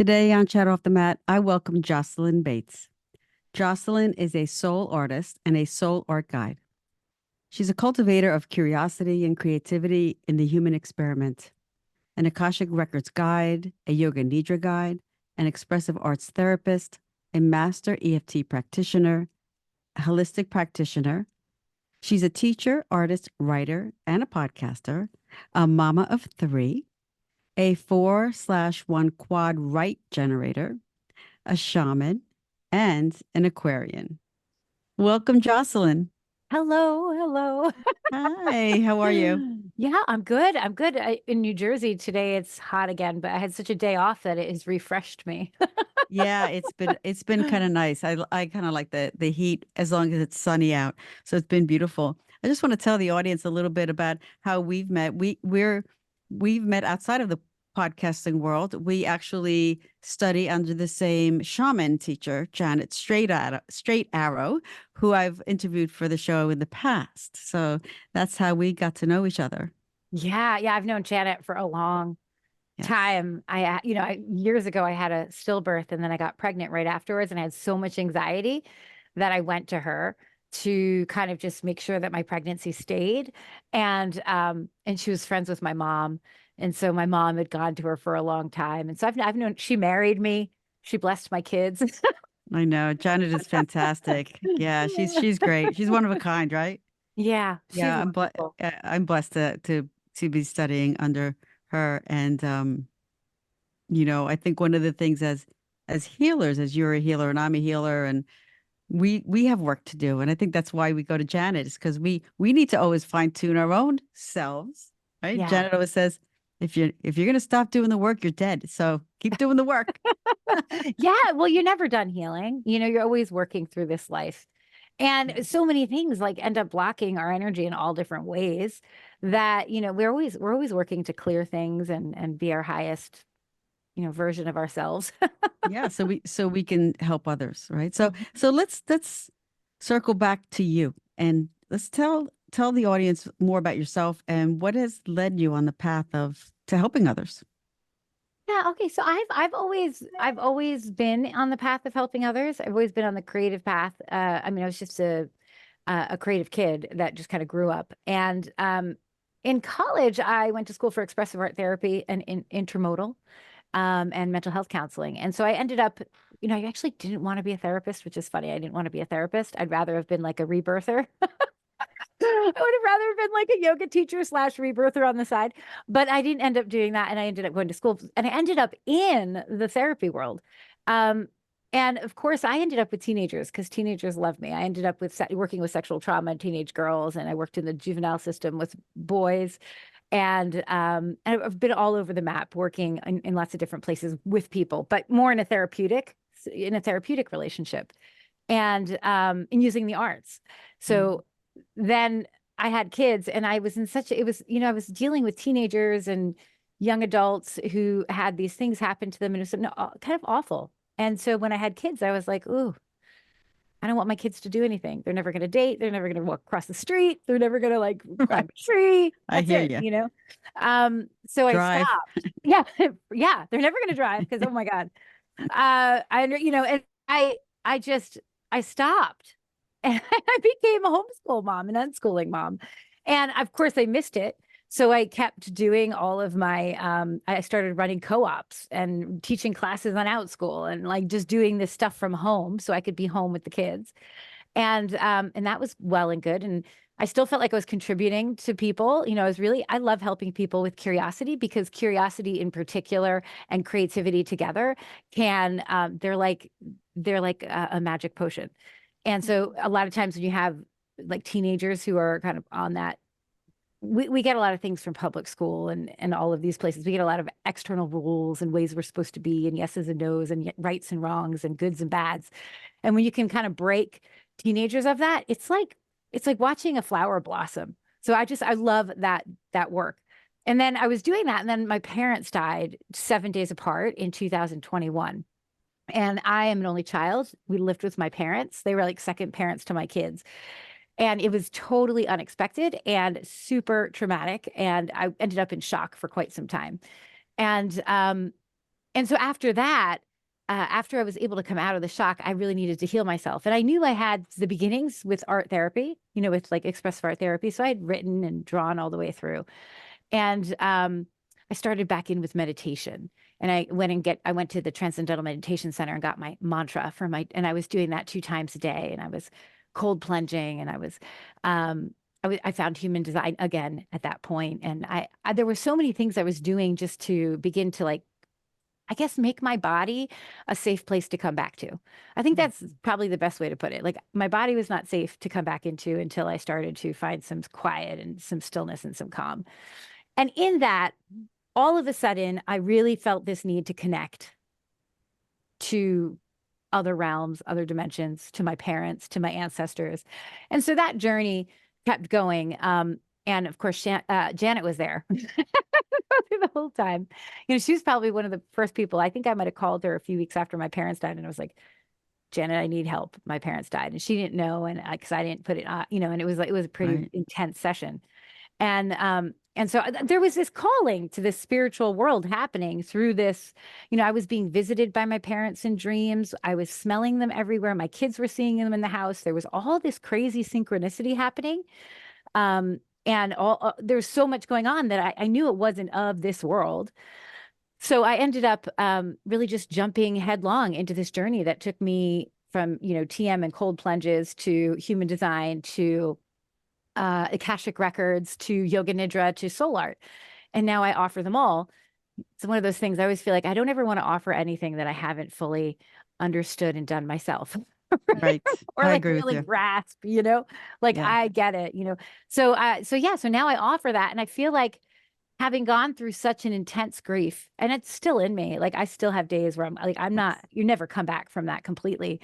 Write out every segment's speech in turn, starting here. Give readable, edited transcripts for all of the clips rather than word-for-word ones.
Today on Chat Off the Mat, I welcome Jocelyn Bates. Jocelyn is a soul artist and a soul art guide. She's a cultivator of curiosity and creativity in the human experiment, an Akashic Records guide, a Yoga Nidra guide, an expressive arts therapist, a master EFT practitioner, a holistic practitioner. She's a teacher, artist, writer, and a podcaster, a mama of three, a 4/1 quad right generator, a shaman, and an Aquarian. Welcome, Jocelyn. Hello, hello. Hi, how are you? Yeah, I'm good. I'm good. In New Jersey today, it's hot again, but I had such a day off that it has refreshed me. Yeah, it's been kind of nice. I kind of like the heat as long as it's sunny out. So it's been beautiful. I just want to tell the audience a little bit about how we've met. We've met outside of the podcasting world. We actually study under the same shaman teacher, Janet Straight Arrow, who I've interviewed for the show in the past. So that's how we got to know each other. Yeah, I've known Janet for a long Yes. time. Years ago, I had a stillbirth and then I got pregnant right afterwards, and I had so much anxiety that I went to her to kind of just make sure that my pregnancy stayed. And she was friends with my mom. And so my mom had gone to her for a long time. And so I've known she married me. She blessed my kids. I know. Janet is fantastic. Yeah, she's great. She's one of a kind, right? Yeah, she's Yeah, wonderful. I'm blessed to be studying under her. And I think one of the things as healers, as you're a healer and I'm a healer, and we have work to do. And I think that's why we go to Janet, is because we need to always fine tune our own selves, right? Yeah. Janet always says, if you're gonna stop doing the work, you're dead. So keep doing the work. Yeah, well, you're never done healing. You're always working through this life. Yeah. And so many things like end up blocking our energy in all different ways that, we're always working to clear things and be our highest, version of ourselves. Yeah, so we can help others, right? So let's circle back to you and let's tell the audience more about yourself and what has led you on the path of to helping others. Yeah, okay. So I've always been on the path of helping others. I've always been on the creative path. I was just a creative kid that just kind of grew up. And in college, I went to school for expressive art therapy and intermodal and mental health counseling. And so I ended up, I actually didn't want to be a therapist, which is funny. I didn't want to be a therapist. I'd rather have been like a rebirther. I would have rather have been like a yoga teacher slash rebirther on the side, but I didn't end up doing that. And I ended up going to school and I ended up in the therapy world. Um, and of course, I ended up with teenagers because teenagers love me. I ended up with working with sexual trauma and teenage girls, and I worked in the juvenile system with boys. And I've been all over the map working in lots of different places with people, but more in a therapeutic relationship and using the arts. Mm. So then I had kids and I was in such it was, I was dealing with teenagers and young adults who had these things happen to them and it was kind of awful. And so when I had kids, I was like, ooh, I don't want my kids to do anything. They're never going to date. They're never going to walk across the street. They're never going to like climb Right. a tree. I That's hear it, you. So I Drive. stopped. Yeah. Yeah. They're never going to drive because, oh my God. And I stopped and I became a homeschool mom, an unschooling mom. And of course I missed it. So I kept doing all of I started running co-ops and teaching classes on Outschool and like just doing this stuff from home so I could be home with the kids. And that was well and good. And I still felt like I was contributing to people. I love helping people with curiosity because curiosity in particular and creativity together they're like a magic potion. And so a lot of times when you have like teenagers who are kind of on that, we get a lot of things from public school and all of these places. We get a lot of external rules and ways we're supposed to be and yeses and nos and rights and wrongs and goods and bads. And when you can kind of break teenagers of that, it's like watching a flower blossom. So I love that work. And then I was doing that, and then my parents died 7 days apart in 2021. And I am an only child. We lived with my parents. They were like second parents to my kids. And it was totally unexpected and super traumatic. And I ended up in shock for quite some time. And And so after that, after I was able to come out of the shock, I really needed to heal myself. And I knew I had the beginnings with art therapy, with like expressive art therapy. So I had written and drawn all the way through. And I started back in with meditation. And I went to the Transcendental Meditation Center and got my mantra and I was doing that 2 times a day. And I was cold plunging, and I found human design again at that point. And there were so many things I was doing just to begin to, like, I guess, make my body a safe place to come back to. I think that's probably the best way to put it. Like, my body was not safe to come back into until I started to find some quiet and some stillness and some calm. And in that, all of a sudden, I really felt this need to connect to other realms, other dimensions, to my parents, to my ancestors. And so that journey kept going. And of course, Janet was there the whole time. She was probably one of the first people. I think I might have called her a few weeks after my parents died, and I was like, Janet, I need help. My parents died. And she didn't know. And because I didn't put it on, and it was a pretty intense session. And so there was this calling to this spiritual world happening through this. I was being visited by my parents in dreams. I was smelling them everywhere. My kids were seeing them in the house. There was all this crazy synchronicity happening. And there's so much going on that I knew it wasn't of this world. So I ended up really just jumping headlong into this journey that took me from, TM and cold plunges to human design to Akashic records to yoga nidra to soul art. And now I offer them all. It's one of those things I always feel like I don't ever want to offer anything that I haven't fully understood and done myself. Right. Or I like agree with really you. grasp, like Yeah. I get it, So now I offer that. And I feel like, having gone through such an intense grief, and it's still in me, like I still have days where I'm like, you never come back from that completely.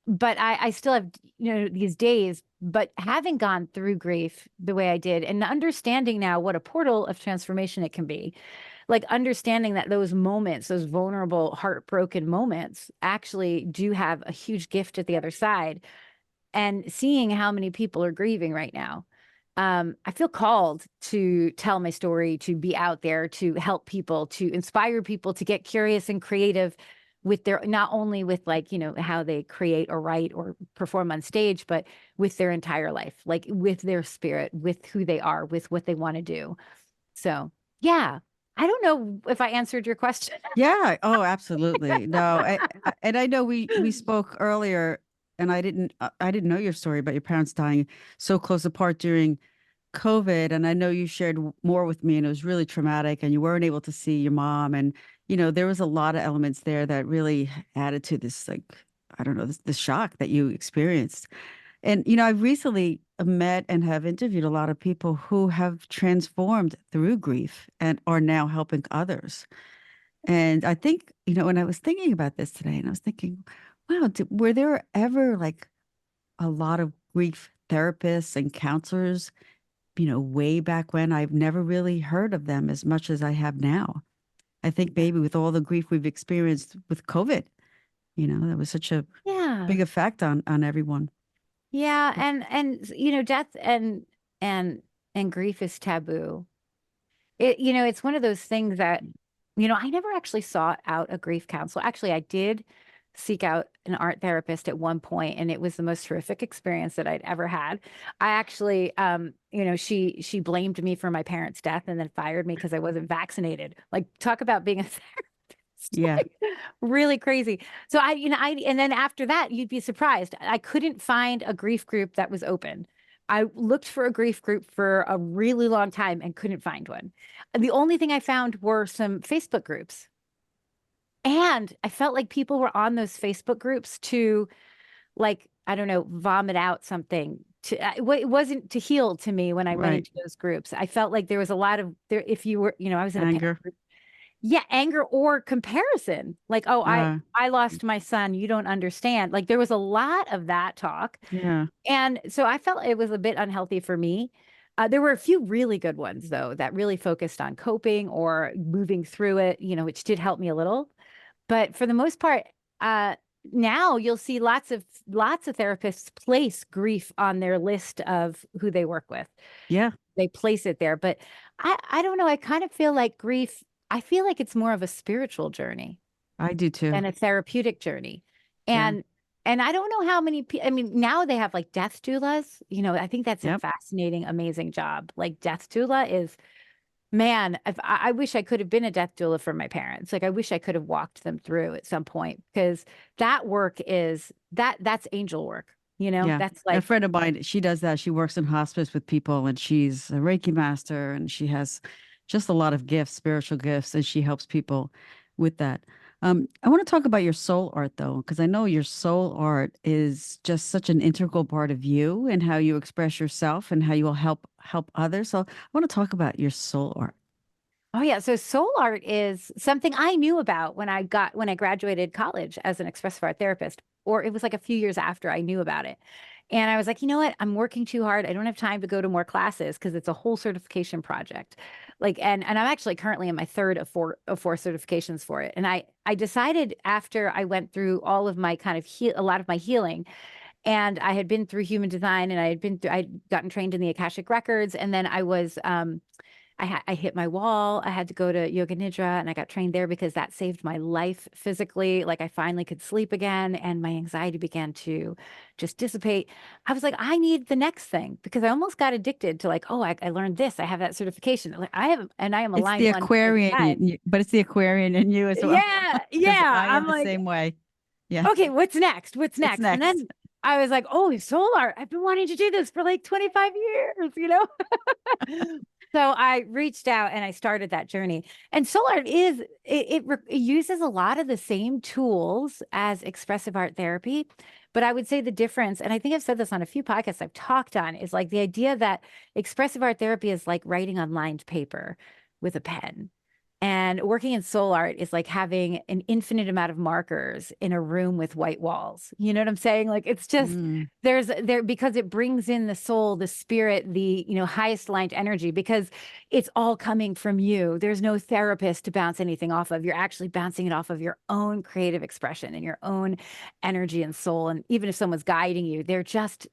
But I still have, these days, but having gone through grief the way I did and understanding now what a portal of transformation it can be, like understanding that those moments, those vulnerable, heartbroken moments actually do have a huge gift at the other side, and seeing how many people are grieving right now. I feel called to tell my story, to be out there, to help people, to inspire people to get curious and creative with not only with, like, how they create or write or perform on stage, but with their entire life, like with their spirit, with who they are, with what they want to do. So, yeah, I don't know if I answered your question. Yeah. Oh, absolutely. No. And I know we spoke earlier, and I didn't know your story about your parents dying so close apart during COVID. And I know you shared more with me, and it was really traumatic, and you weren't able to see your mom. And, there was a lot of elements there that really added to this, like, I don't know, this shock that you experienced. And, I've recently met and have interviewed a lot of people who have transformed through grief and are now helping others. And I think, when I was thinking about this today, and I was thinking, wow, were there ever like a lot of grief therapists and counselors, way back when? I've never really heard of them as much as I have now. I think maybe with all the grief we've experienced with COVID, that was such a Yeah. big effect on everyone. Yeah. And death and and grief is taboo. It's one of those things that, I never actually sought out a grief counselor. Actually, I did seek out an art therapist at one point, and it was the most horrific experience that I'd ever had. I actually, she blamed me for my parents' death and then fired me because I wasn't vaccinated. Like, talk about being a therapist. Yeah. Like, really crazy. So and then after that, you'd be surprised. I couldn't find a grief group that was open. I looked for a grief group for a really long time and couldn't find one. The only thing I found were some Facebook groups. And I felt like people were on those Facebook groups to, like, I don't know, vomit out something. It wasn't to heal to me when I went Right. into those groups. I felt like there was a lot of there. If you were, I was in a parent Anger. group. Yeah, anger or comparison. Like, oh, Uh, I lost my son. You don't understand. Like, there was a lot of that talk. yeah. And so I felt it was a bit unhealthy for me. There were a few really good ones, though, that really focused on coping or moving through it, which did help me a little. But for the most part, uh, now you'll see lots of therapists place grief on their list of who they work with. Yeah. They place it there. But I don't know. I kind of feel like grief. I feel like it's more of a spiritual journey I do too. than a therapeutic journey. Yeah. And I don't know how many people, I mean, now they have like death doulas. I think that's a Yep. fascinating, amazing job. Like death doula is, man, if I wish I could have been a death doula for my parents. Like I wish I could have walked them through at some point because that work is that's angel work. Yeah. That's A like, friend of mine, she does that. She works in hospice with people and she's a Reiki master and she has just a lot of gifts, spiritual gifts, and she helps people with that. I want to talk about your soul art though, because I know your soul art is just such an integral part of you and how you express yourself and how you will help others. So I want to talk about your soul art. oh yeah. So soul art is something I knew about when I graduated college as an expressive art therapist, or it was like a few years after I knew about it. And I was like, you know what? I'm working too hard. I don't have time to go to more classes because it's a whole certification project. Like, and I'm actually currently in my third of four certifications for it. And I decided after I went through all of my kind of a lot of my healing, and I had been through human design, and I'd gotten trained in the Akashic records, and then I hit my wall. I had to go to yoga nidra and I got trained there because that saved my life physically. Like I finally could sleep again and my anxiety began to just dissipate. I was like, I need the next thing because I almost got addicted to like, oh, I learned this. I have that certification. Like I am a It's line the one Aquarian, certified. but it's the Aquarian in you as well, Yeah, because yeah. I am I'm the like, same way. Yeah. okay, what's next? What's What's next? And next? then I was like, oh, soul art. I've been wanting to do this for like 25 years. So I reached out and I started that journey. And soul art it uses a lot of the same tools as expressive art therapy, but I would say the difference, and I think I've said this on a few podcasts I've talked on, is like the idea that expressive art therapy is like writing on lined paper with a pen. And working in soul art is like having an infinite amount of markers in a room with white walls. You know what I'm saying? Like it's just Mm. there because it brings in the soul, the spirit, the highest aligned energy because it's all coming from you. There's no therapist to bounce anything off of. You're actually bouncing it off of your own creative expression and your own energy and soul. And even if someone's guiding you, they're just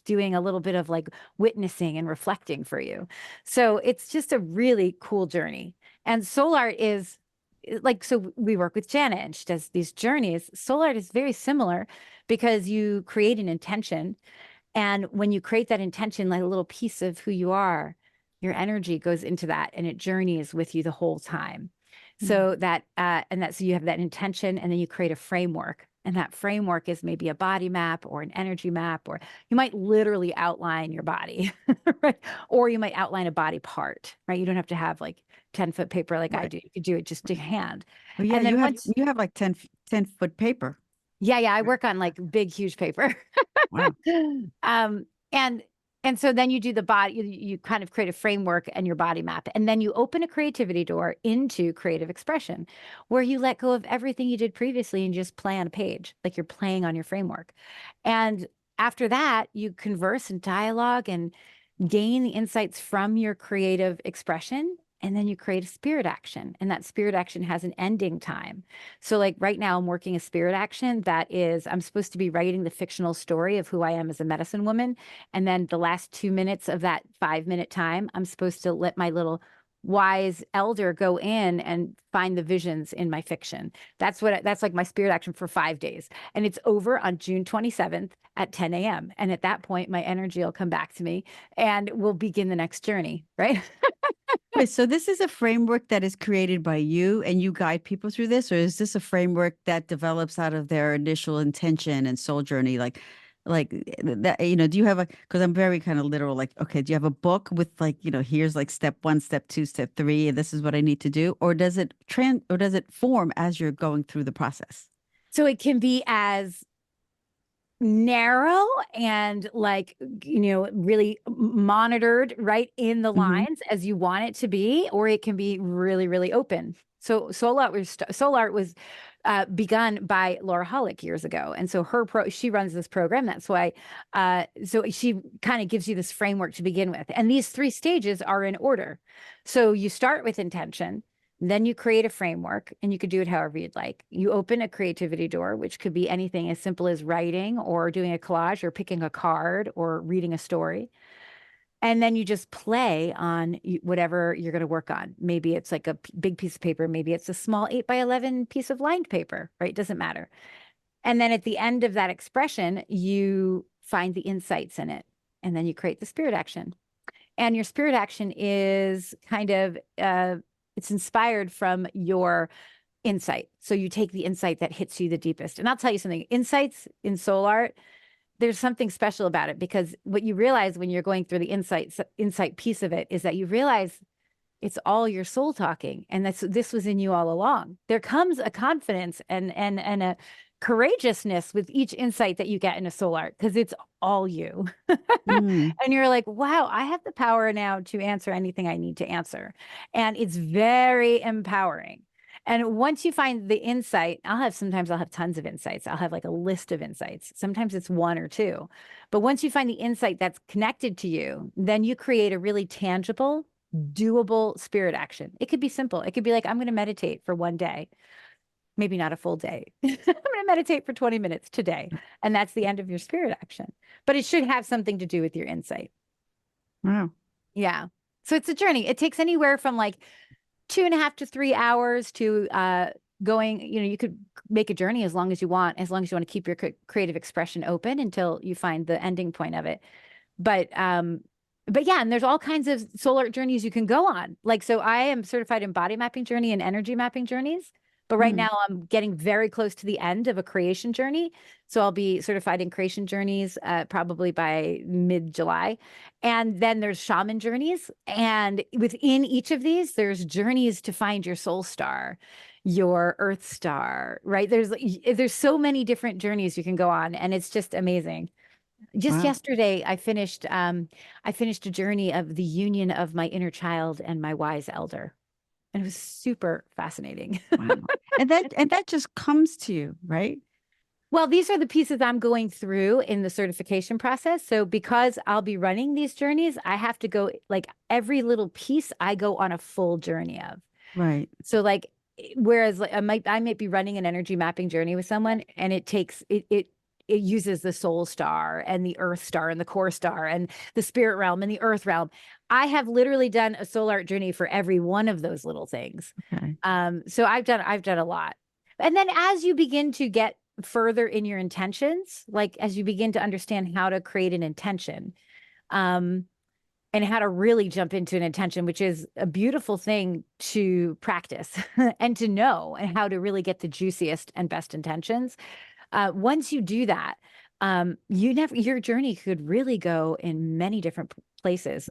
doing a little bit of like witnessing and reflecting for you. So it's just a really cool journey. And soul art is like, so we work with Janet and she does these journeys. Soul art is very similar because you create an intention. And when you create that intention, like a little piece of who you are, your energy goes into that and it journeys with you the whole time. Mm. So you have that intention and then you create a framework. And that framework is maybe a body map or an energy map, or you might literally outline your body, right? Or you might outline a body part, right? You don't have to have like 10-foot paper like I Right. do. You could do it just to hand. Oh yeah, And then once, you have like 10-foot paper. yeah, yeah, I Right. work on like big, huge paper. Wow. Um, and so then you do the body, you kind of create a framework and your body map. And then you open a creativity door into creative expression where you let go of everything you did previously and just play on a page, like you're playing on your framework. And after that, you converse and dialogue and gain the insights from your creative expression. And then you create a spirit action, and that spirit action has an ending time. So, like right now, I'm working a spirit action that is, I'm supposed to be writing the fictional story of who I am as a medicine woman. And then the last 2 minutes of that 5 minute time, I'm supposed to let my little wise elder go in and find the visions in my fiction. That's like my spirit action for 5 days. And it's over on June 27th at 10 a.m. And at that point, my energy will come back to me and we'll begin the next journey, right? Wait, so this is a framework that is created by you and you guide people through this, or is this a framework that develops out of their initial intention and soul journey? Like that, do you have because I'm very kind of literal, like, okay, do you have a book with like, here's like step one, step two, step three, and this is what I need to do? Or does it form as you're going through the process? So it can be as narrow and like really monitored right in the Hmm. lines as you want it to be, or it can be really really open. So soul art was begun by Laura Hollick years ago, and so she runs this program. That's why so she kind of gives you this framework to begin with, and these three stages are in order. So you start with intention, then you create a framework, and you could do it however you'd like. You open a creativity door, which could be anything as simple as writing or doing a collage or picking a card or reading a story. And then you just play on whatever you're going to work on. Maybe it's like a big piece of paper. Maybe it's a small 8 by 11 piece of lined paper, right? Doesn't matter. And then at the end of that expression, you find the insights in it. And then you create the spirit action. And your spirit action is kind of, it's inspired from your insight. So you take the insight that hits you the deepest. And I'll tell you something, insights in soul art, there's something special about it, because what you realize when you're going through the insight piece of it is that you realize it's all your soul talking, and this was in you all along. There comes a confidence and a courageousness with each insight that you get in a soul art, because it's all you. Mm, And you're like, wow, I have the power now to answer anything I need to answer. And it's very empowering. And once you find the insight, sometimes I'll have tons of insights. I'll have like a list of insights. Sometimes it's one or two. But once you find the insight that's connected to you, then you create a really tangible, doable spirit action. It could be simple. It could be like, I'm going to meditate for one day, maybe not a full day. I'm going to meditate for 20 minutes today. And that's the end of your spirit action. But it should have something to do with your insight. wow. Yeah. So it's a journey. It takes anywhere from like 2.5 to 3 hours to going, you could make a journey as long as you want to keep your creative expression open until you find the ending point of it. But yeah, and there's all kinds of soul art journeys you can go on. Like, so I am certified in body mapping journey and energy mapping journeys. But right Mm, now I'm getting very close to the end of a creation journey. So I'll be certified in creation journeys probably by mid-July. And then there's shaman journeys. And within each of these, there's journeys to find your soul star, your earth star, right? There's so many different journeys you can go on, and it's just amazing. Just wow. yesterday, I finished a journey of the union of my inner child and my wise elder. And it was super fascinating. Wow. And that just comes to you, right? Well, these are the pieces I'm going through in the certification process. So because I'll be running these journeys, I have to go like every little piece I go on a full journey of. Right. So like whereas like, I might be running an energy mapping journey with someone, and it uses the soul star and the earth star and the core star and the spirit realm and the earth realm. I have literally done a soul art journey for every one of those little things. Okay. So I've done a lot. And then as you begin to get further in your intentions, like as you begin to understand how to create an intention, um, and how to really jump into an intention, which is a beautiful thing to practice and to know, and how to really get the juiciest and best intentions. Once you do that, your journey could really go in many different places.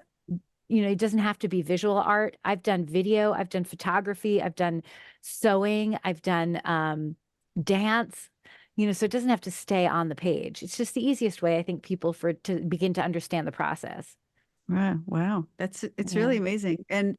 It doesn't have to be visual art. I've done video, I've done photography, I've done sewing, I've done dance. So it doesn't have to stay on the page. It's just the easiest way, I think, people to begin to understand the process. Wow. Wow. It's Yeah. really amazing. And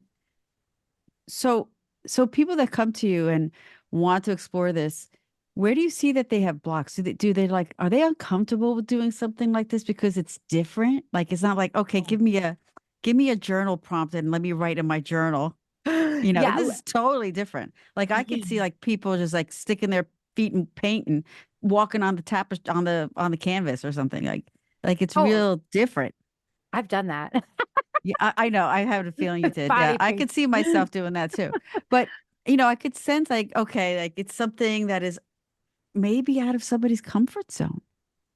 so so people that come to you and want to explore this, where do you see that they have blocks? Do they like, are they uncomfortable with doing something like this because it's different? Like it's not like, okay, give me a journal prompt and let me write in my journal. Yeah. This is totally different. Like I could see Yeah. like people just like sticking their feet in paint and walking on the on the canvas or something. Like it's Oh, real different. I've done that. Yeah, I know. I have a feeling you did. Yeah, Body I paint. could see myself doing that too. But I could sense like, okay, like it's something that is maybe out of somebody's comfort zone.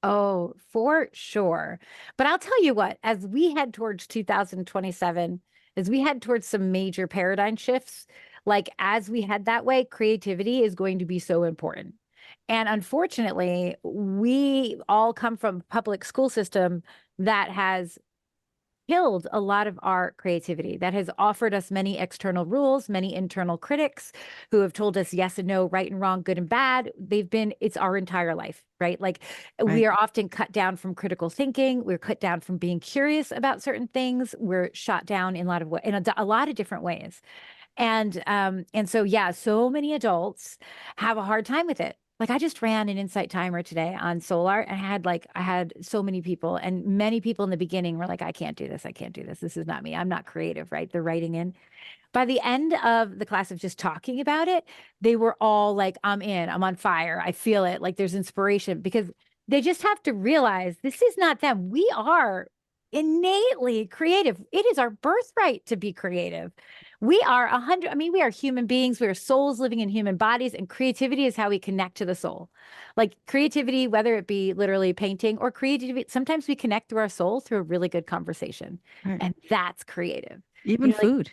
Oh, for sure. But I'll tell you what, as we head towards 2027, as we head towards some major paradigm shifts, like as we head that way, creativity is going to be so important. And unfortunately, we all come from a public school system that has killed a lot of our creativity, that has offered us many external rules, many internal critics who have told us yes and no, right and wrong, good and bad. It's our entire life, right? Like we Right. are often cut down from critical thinking. We're cut down from being curious about certain things. We're shot down in a lot of different ways. And so yeah, so many adults have a hard time with it. Like I just ran an insight timer today on solar, and I had so many people, and many people in the beginning were like, I can't do this. I can't do this. This is not me. I'm not creative, right? They're writing in. By the end of the class of just talking about it, they were all like, I'm in, I'm on fire. I feel it. Like there's inspiration, because they just have to realize this is not them. We are innately creative. It is our birthright to be creative. We are 100, I mean, we are human beings. We are souls living in human bodies, and creativity is how we connect to the soul. Like creativity, whether it be literally painting or creativity, sometimes we connect through our soul through a really good conversation. Right. And that's creative. Even Like food.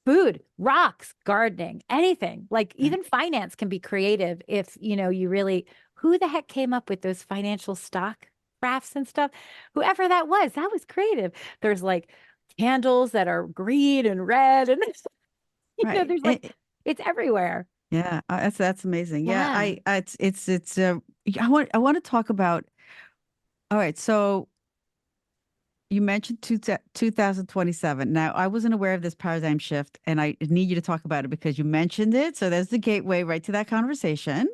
food, rocks, gardening, anything. Like Right. even finance can be creative if, you really, who the heck came up with those financial stock graphs and stuff? Whoever that was creative. There's like candles that are green and red and Right. there's like it's everywhere. Yeah, that's amazing. Yeah, Yeah. it's I want to talk about. All right, so you mentioned 2027. Now, I wasn't aware of this paradigm shift, and I need you to talk about it because you mentioned it. So there's the gateway right to that conversation.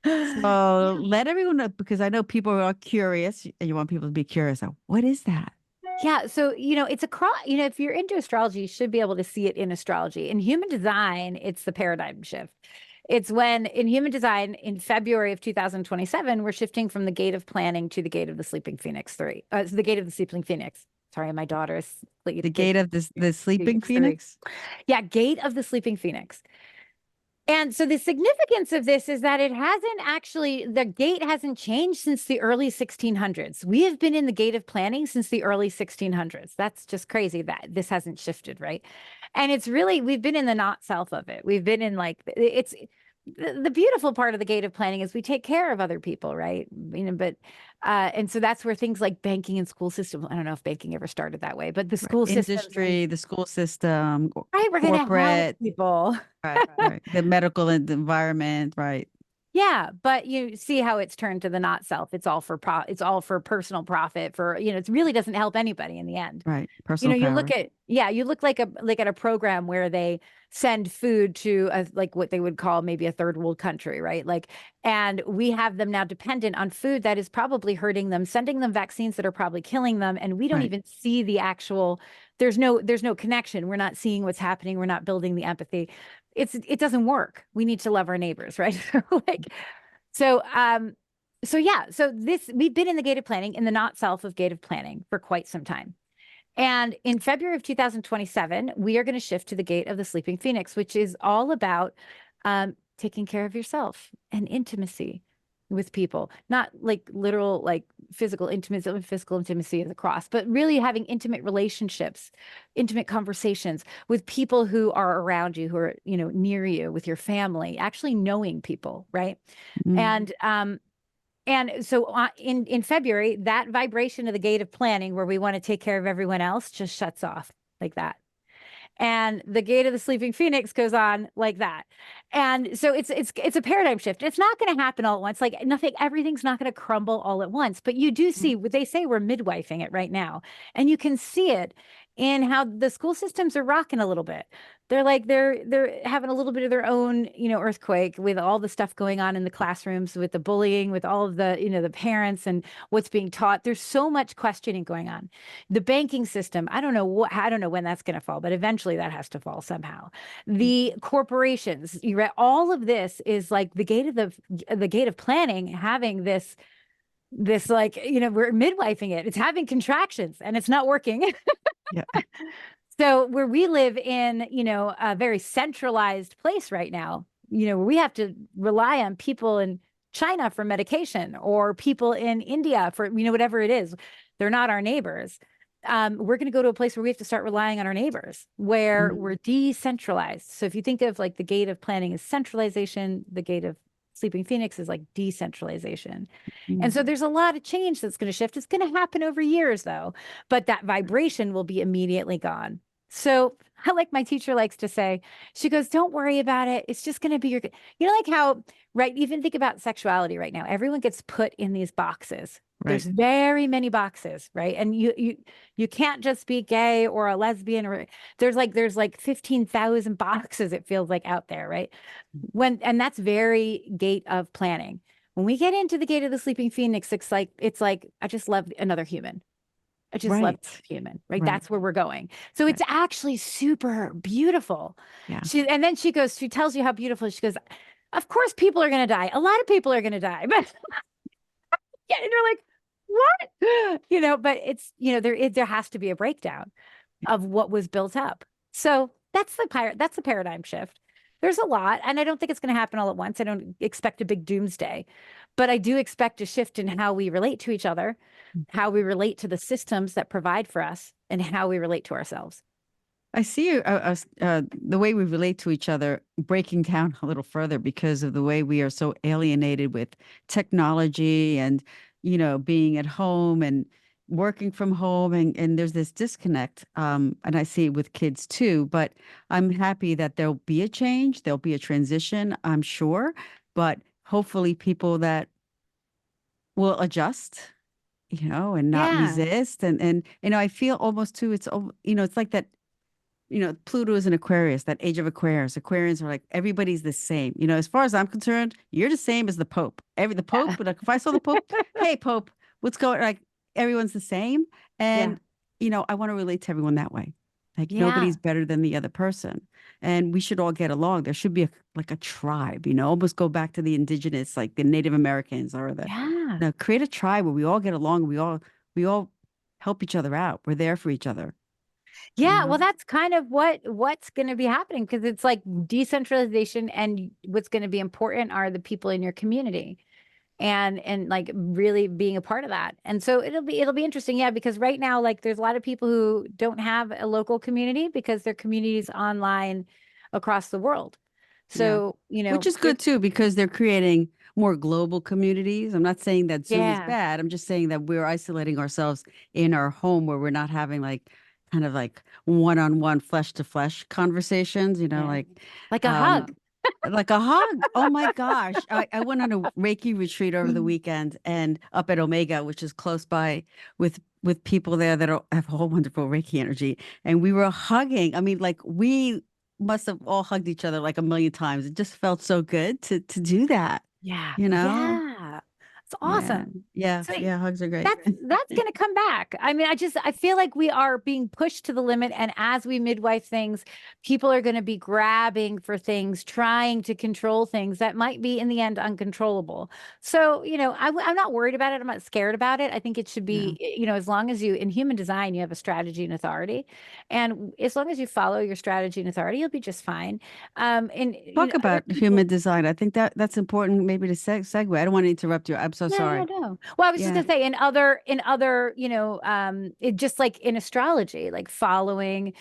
So let everyone know because I know people are curious, and you want people to be curious. So what is that? Yeah, so it's across, if you're into astrology, you should be able to see it in astrology. In human design, it's the paradigm shift. It's when in human design in February of 2027, we're shifting from the gate of planning to the gate of the sleeping phoenix 3. The gate of the sleeping phoenix. Sorry, my daughter is The gate of the sleeping Phoenix 3. phoenix? Yeah, gate of the sleeping phoenix. And so the significance of this is that it hasn't actually, the gate hasn't changed since the early 1600s. We have been in the gate of planning since the early 1600s. That's just crazy that this hasn't shifted, right? And it's really, we've been in the not self of it. We've been in like, it's the beautiful part of the gate of planning is we take care of other people, right? But, and so that's where things like banking and school system, I don't know if banking ever started that way, but the Right. school systems, Industry, the school system, right? We're going to help corporate, people. right. The medical and the environment, right. Yeah, but you see how it's turned to the not self. It's all for it's all for personal profit for, it really doesn't help anybody in the end. Right. Personal You look power. at, yeah, you look like at a program where they send food to like what they would call maybe a third world country, right? Like, and we have them now dependent on food that is probably hurting them, sending them vaccines that are probably killing them, and we don't Right. even see the actual, there's no connection. We're not seeing what's happening. We're not building the empathy. It doesn't work. We need to love our neighbors, right? Like, so yeah, so this we've been in the gated planning, in the not self of gated planning for quite some time. And in February of 2027, we are going to shift to the gate of the sleeping phoenix, which is all about taking care of yourself and intimacy with people, not like literal, like physical intimacy is a cross, but really having intimate relationships, intimate conversations with people who are around you, who are, near you, with your family, actually knowing people, right? Mm. And so in February, that vibration of the gate of planning where we want to take care of everyone else just shuts off like that. And the gate of the sleeping phoenix goes on like that. And so it's a paradigm shift. It's not going to happen all at once. Like nothing, everything's not going to crumble all at once. But you do see what they say, we're midwifing it right now. And you can see it in how the school systems are rocking a little bit. They're having a little bit of their own, earthquake with all the stuff going on in the classrooms, with the bullying, with all of the, the parents and what's being taught. There's so much questioning going on. The banking system, I don't know when that's going to fall, but eventually that has to fall somehow. The corporations, you read, all of this is like the gate of planning, having this like, we're midwifing it. It's having contractions and it's not working. Yeah. So where we live in, a very centralized place right now, where we have to rely on people in China for medication or people in India for, whatever it is, they're not our neighbors. We're going to go to a place where we have to start relying on our neighbors, where we're decentralized. So if you think of like the gate of planning is centralization, the gate of sleeping phoenix is like decentralization. And so there's a lot of change that's going to shift. It's going to happen over years though, but that vibration will be immediately gone. So like my teacher likes to say, she goes, don't worry about it. It's just going to be like how, right. Even think about sexuality right now. Everyone gets put in these boxes. Right. There's very many boxes, right? And you can't just be gay or a lesbian or there's like 15,000 boxes, it feels like, out there, right? And that's very gate of planning. When we get into the gate of the sleeping phoenix, it's like I just love another human. I just love human, right? That's where we're going. So it's actually super beautiful. Yeah. And then she tells you how beautiful. She goes, of course people are going to die. A lot of people are going to die, but yeah. And you're like, what? But it's, there has to be a breakdown of what was built up. So that's the paradigm shift. There's a lot, and I don't think it's going to happen all at once. I don't expect a big doomsday, but I do expect a shift in how we relate to each other, how we relate to the systems that provide for us, and how we relate to ourselves. I see the way we relate to each other breaking down a little further because of the way we are so alienated with technology and, being at home and working from home. And there's this disconnect. And I see it with kids too. But I'm happy that there'll be a change, there'll be a transition, I'm sure. But hopefully, people that will adjust, and not Yeah. resist. And I feel almost too, it's like that, Pluto is an Aquarius, that age of Aquarius. Aquarians are like, everybody's the same. As far as I'm concerned, you're the same as the Pope. The Yeah. Pope, like if I saw the Pope, hey Pope, what's going like everyone's the same. Yeah. And, I want to relate to everyone that way. Like Yeah. nobody's better than the other person. And we should all get along. There should be like a tribe, almost go back to the indigenous, like the Native Americans or Yeah. create a tribe where we all get along. We all help each other out. We're there for each other, you Yeah, well, know? that's kind of what's going to be happening, because it's like decentralization, and what's going to be important are the people in your community, and like really being a part of that. And so it'll be interesting, yeah, because right now, like, there's a lot of people who don't have a local community because their community's online across the world. Yeah. So, Which is good too, because they're creating more global communities. I'm not saying that Zoom is yeah, bad. I'm just saying that we're isolating ourselves in our home where we're not having like kind of like one-on-one flesh to flesh conversations, yeah, like a um hug. like a hug. Oh my gosh. I went on a Reiki retreat over the weekend and up at Omega, which is close by with people there that have a whole wonderful Reiki energy. And we were hugging. I mean, like we must have all hugged each other like a million times. It just felt so good to do that, Yeah, you know? yeah, it's Yeah. awesome. Yeah. So Yeah. Hugs are great. that's going to come back. I mean, I feel like we are being pushed to the limit, and as we midwife things, people are going to be grabbing for things, trying to control things that might be in the end uncontrollable. So, I'm not worried about it. I'm not scared about it. I think it should Yeah. be, as long as in human design, you have a strategy and authority, and as long as you follow your strategy and authority, you'll be just fine. And Talk other about people. human design. I think that's important maybe to segue. I don't want to interrupt you. I'm so No, no, sorry. no. Well, I was just Yeah. gonna say, in other, it just like in astrology, like following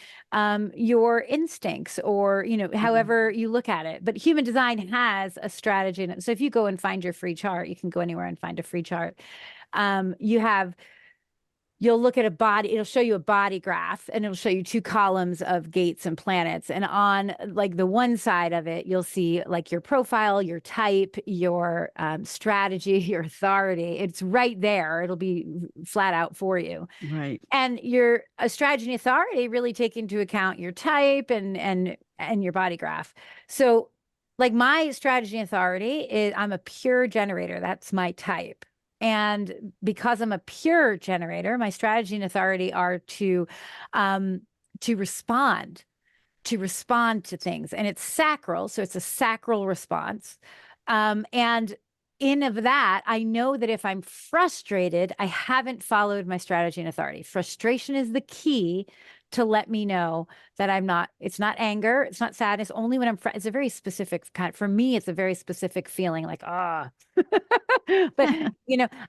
your instincts, or, Mhm. however you look at it. But human design has a strategy in it. So if you go and find your free chart, you can go anywhere and find a free chart. You have You'll look at a body, it'll show you a body graph, and it'll show you two columns of gates and planets. And on like the one side of it, you'll see like your profile, your type, your strategy, your authority. It's right there. It'll be flat out for you. Right. And your strategy and authority really take into account your type and your body graph. So like my strategy and authority is I'm a pure generator. That's my type. And because I'm a pure generator, my strategy and authority are um, to respond, to things. And it's sacral. So it's a sacral response. And in of that, I know that if I'm frustrated, I haven't followed my strategy and authority. Frustration is the key to let me know that it's not anger, it's not sadness, only when it's a very specific kind. For me, it's a very specific feeling like, but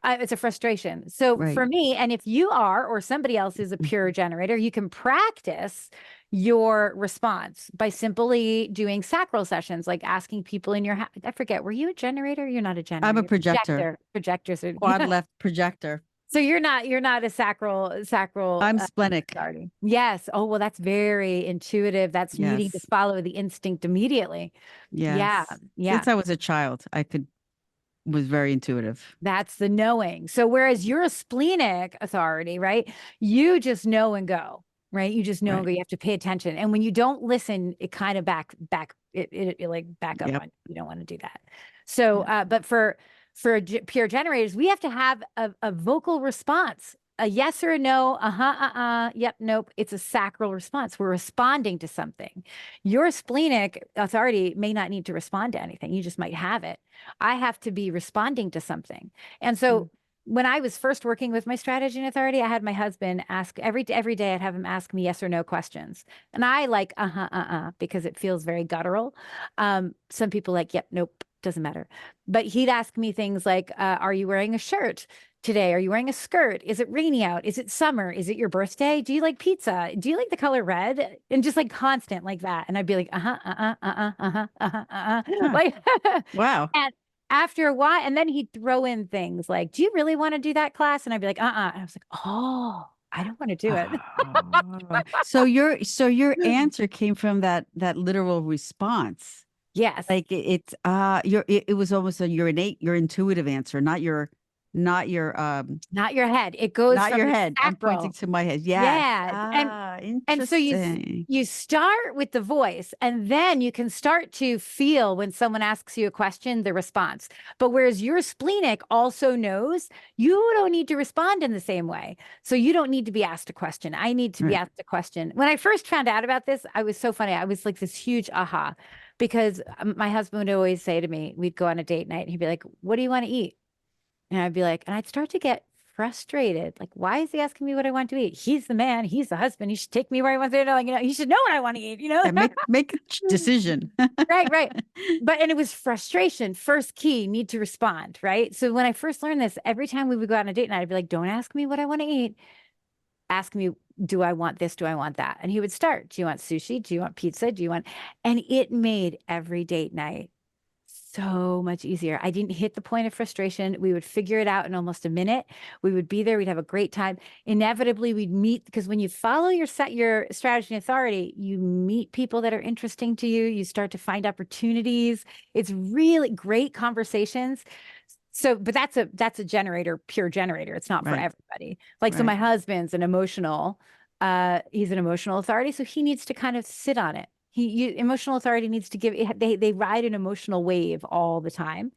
it's a frustration. So Right. for me, and if you are, or somebody else is a pure generator, you can practice your response by simply doing sacral sessions, like asking people in your house. I forget, were you a generator? You're not a I'm a generator. projector, Projectors are, quad left projector. so you're not a sacral I'm splenic. authority. Yes. Oh, well, that's very intuitive. That's needing to Yes. follow the instinct immediately. Yeah. Yes. Yeah. Since I was a child, was very intuitive. That's the knowing. So whereas you're a splenic authority, right? You just know and go, right? You just know and Right. go. You have to pay attention. And when you don't listen, it kind of it like back up Yep. on you. You don't want to do that. So, Yeah. but for pure generators, we have to have a vocal response. A yes or a no, yep, nope. It's a sacral response. We're responding to something. Your splenic authority may not need to respond to anything. You just might have it. I have to be responding to something. And Mm. so when I was first working with my strategy and authority, I had my husband ask every day. I'd have him ask me yes or no questions, and I like because it feels very guttural. Some people like yep, nope, doesn't matter. But he'd ask me things like, "Are you wearing a shirt today? Are you wearing a skirt? Is it rainy out? Is it summer? Is it your birthday? Do you like pizza? Do you like the color red?" And just like constant like that, and I'd be like, Huh. like, Wow. and after a while, and then he'd throw in things like, "Do you really want to do that class?" And I'd be like, And I was like, "Oh, I don't want to do it." Oh. So your answer came from that literal response. Yes, Like it was almost your innate, your intuitive answer, not your not your head. It goes not from your the head. I'm pointing sacral. to my head. Yes. Yeah. Ah, And so interesting. you start with the voice, and then you can start to feel when someone asks you a question, the response. But whereas your splenic also knows you don't need to respond in the same way. So you don't need to be asked a question. I need to be Right. asked a question. When I first found out about this, I was so funny. I was like this huge aha because my husband would always say to me, we'd go on a date night and he'd be like, "What do you want to eat?" And I'd be like, and I'd start to get frustrated. Like, why is he asking me what I want to eat? He's the man. He's the husband. He should take me where he wants to. Like, he should know what I want to eat. Yeah, make a decision. Right, right. But and it was frustration. First key, need to respond. Right. So when I first learned this, every time we would go on a date night, I'd be like, "Don't ask me what I want to eat. Ask me, do I want this? Do I want that?" And he would start. "Do you want sushi? Do you want pizza? Do you want?" And it made every date night so much easier. I didn't hit the point of frustration. We would figure it out in almost a minute. We would be there. We'd have a great time. Inevitably, we'd meet because when you follow your strategy and authority, you meet people that are interesting to you. You start to find opportunities. It's really great conversations. So, but that's a generator, pure generator. It's not for Right. everybody. Like, so Right. my husband's he's an emotional authority, so he needs to kind of sit on it. Emotional authority needs to they ride an emotional wave all the time.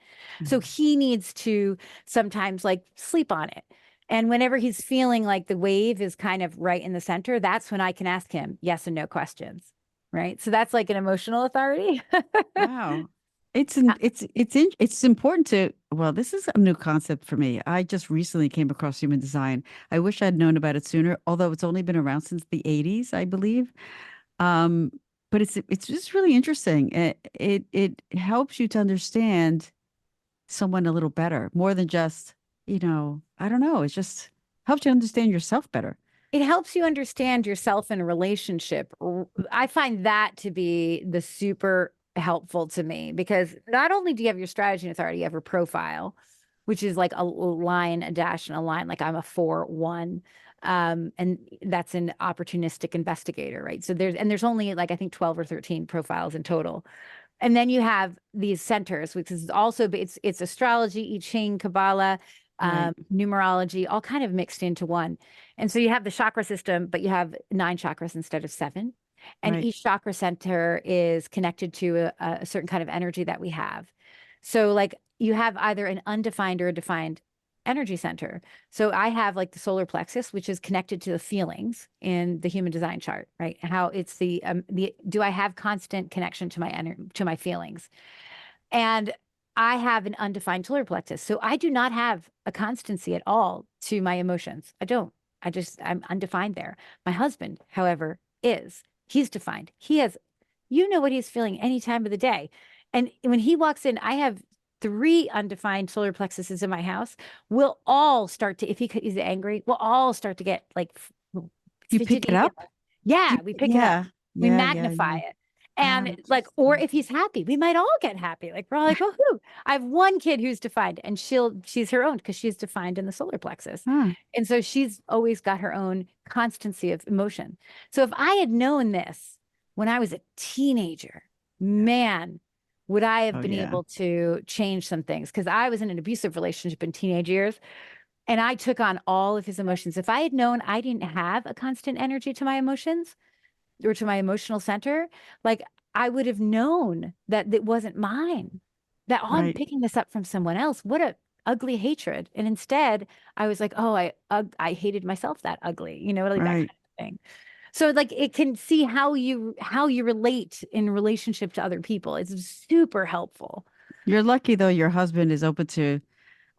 So Mhm. he needs to sometimes like sleep on it. And whenever he's feeling like the wave is kind of right in the center, that's when I can ask him yes and no questions. Right. So that's like an emotional authority. Wow. It's important to, well, this is a new concept for me. I just recently came across human design. I wish I'd known about it sooner, although it's only been around since the 80s, I believe. Um, but it's just really interesting. It helps you to understand someone a little better, more than just, I don't know, it just helps you understand yourself better. It helps you understand yourself in a relationship. I find that to be the super helpful to me because not only do you have your strategy and authority, you have your profile, which is like a line, a dash, and a line. Like I'm a 4-1. And that's an opportunistic investigator, right? So there's only like I think 12 or 13 profiles in total. And then you have these centers, which is also it's astrology, I Ching, Kabbalah, Right. numerology, all kind of mixed into one. And so you have the chakra system, but you have 9 chakras instead of 7. And Right. each chakra center is connected to a certain kind of energy that we have. So like you have either an undefined or a defined energy center. So I have like the solar plexus, which is connected to the feelings in the human design chart, right? How it's the do I have constant connection to to my feelings? And I have an undefined solar plexus. So I do not have a constancy at all to my emotions. I don't. I'm undefined there. My husband, however, is. He's defined. He has, you know what he's feeling any time of the day. And when he walks in, I have 3 undefined solar plexuses in my house. We'll all start to, if he's angry, we'll all start to get like You pick it fidgety. up? Yeah, we pick it up. Yeah. We Yeah. Yeah. magnify Yeah. it. Ah, And like, or interesting. if he's happy, we might all get happy. Like we're all like, woohoo. I have one kid who's defined and she's her own because she's defined in the solar plexus. Huh. And so she's always got her own constancy of emotion. So if I had known this when I was a teenager, man, would I have Oh, been yeah. able to change some things? Because I was in an abusive relationship in teenage years and I took on all of his emotions. If I had known I didn't have a constant energy to my emotions, or to my emotional center, like I would have known that it wasn't mine, that oh, I'm Right. picking this up from someone else. What a ugly hatred. And instead, I was like, oh, I hated myself that ugly, like that kind Right. of thing. So like it can see how you relate in relationship to other people. It's super helpful. You're lucky though, your husband is open to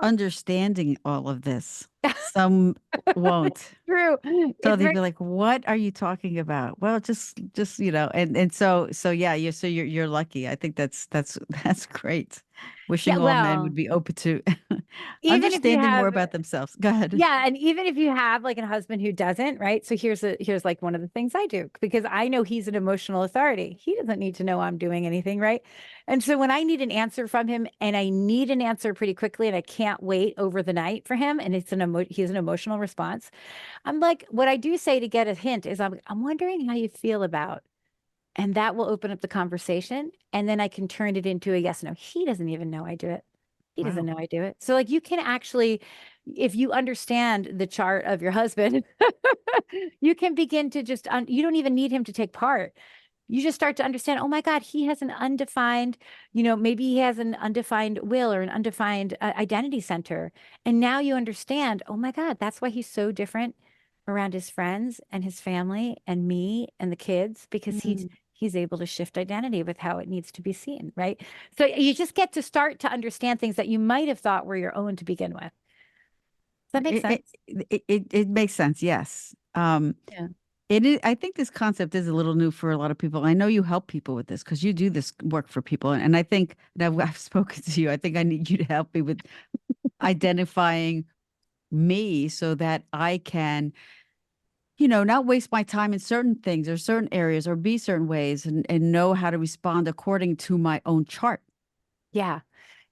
understanding all of this. Some won't. True. So It's they'd very, be like, "What are you talking about?" Well, just and so yeah, you're lucky. I think that's that's great. yeah, Wishing all men would well, be open to even if you understanding more have, about themselves. Go ahead. yeah, and even if you have like a husband who doesn't, right? So here's like one of the things I do because I know he's an emotional authority. He doesn't need to know I'm doing anything, right? And so when I need an answer from him and I need an answer pretty quickly and I can't wait over the night for him and he's an emotional response, I'm like, what I do say to get a hint is I'm wondering how you feel about, and that will open up the conversation. And then I can turn it into a yes, no. He doesn't even know I do it. He doesn't Wow. know I do it. So like you can actually, if you understand the chart of your husband, you can begin to just, you don't even need him to take part. You just start to understand, oh my God, he has an undefined, maybe he has an undefined will or an undefined identity center. And now you understand, oh my God, that's why he's so different around his friends and his family and me and the kids, because Mm. he's able to shift identity with how it needs to be seen, right? So you just get to start to understand things that you might have thought were your own to begin with. Does that make It, sense? it makes sense. Yes. Yeah. It is, I think this concept is a little new for a lot of people. I know you help people with this because you do this work for people. And I think that I've spoken to you. I think I need you to help me with identifying me so that I can, not waste my time in certain things or certain areas or be certain ways and know how to respond according to my own chart. Yeah.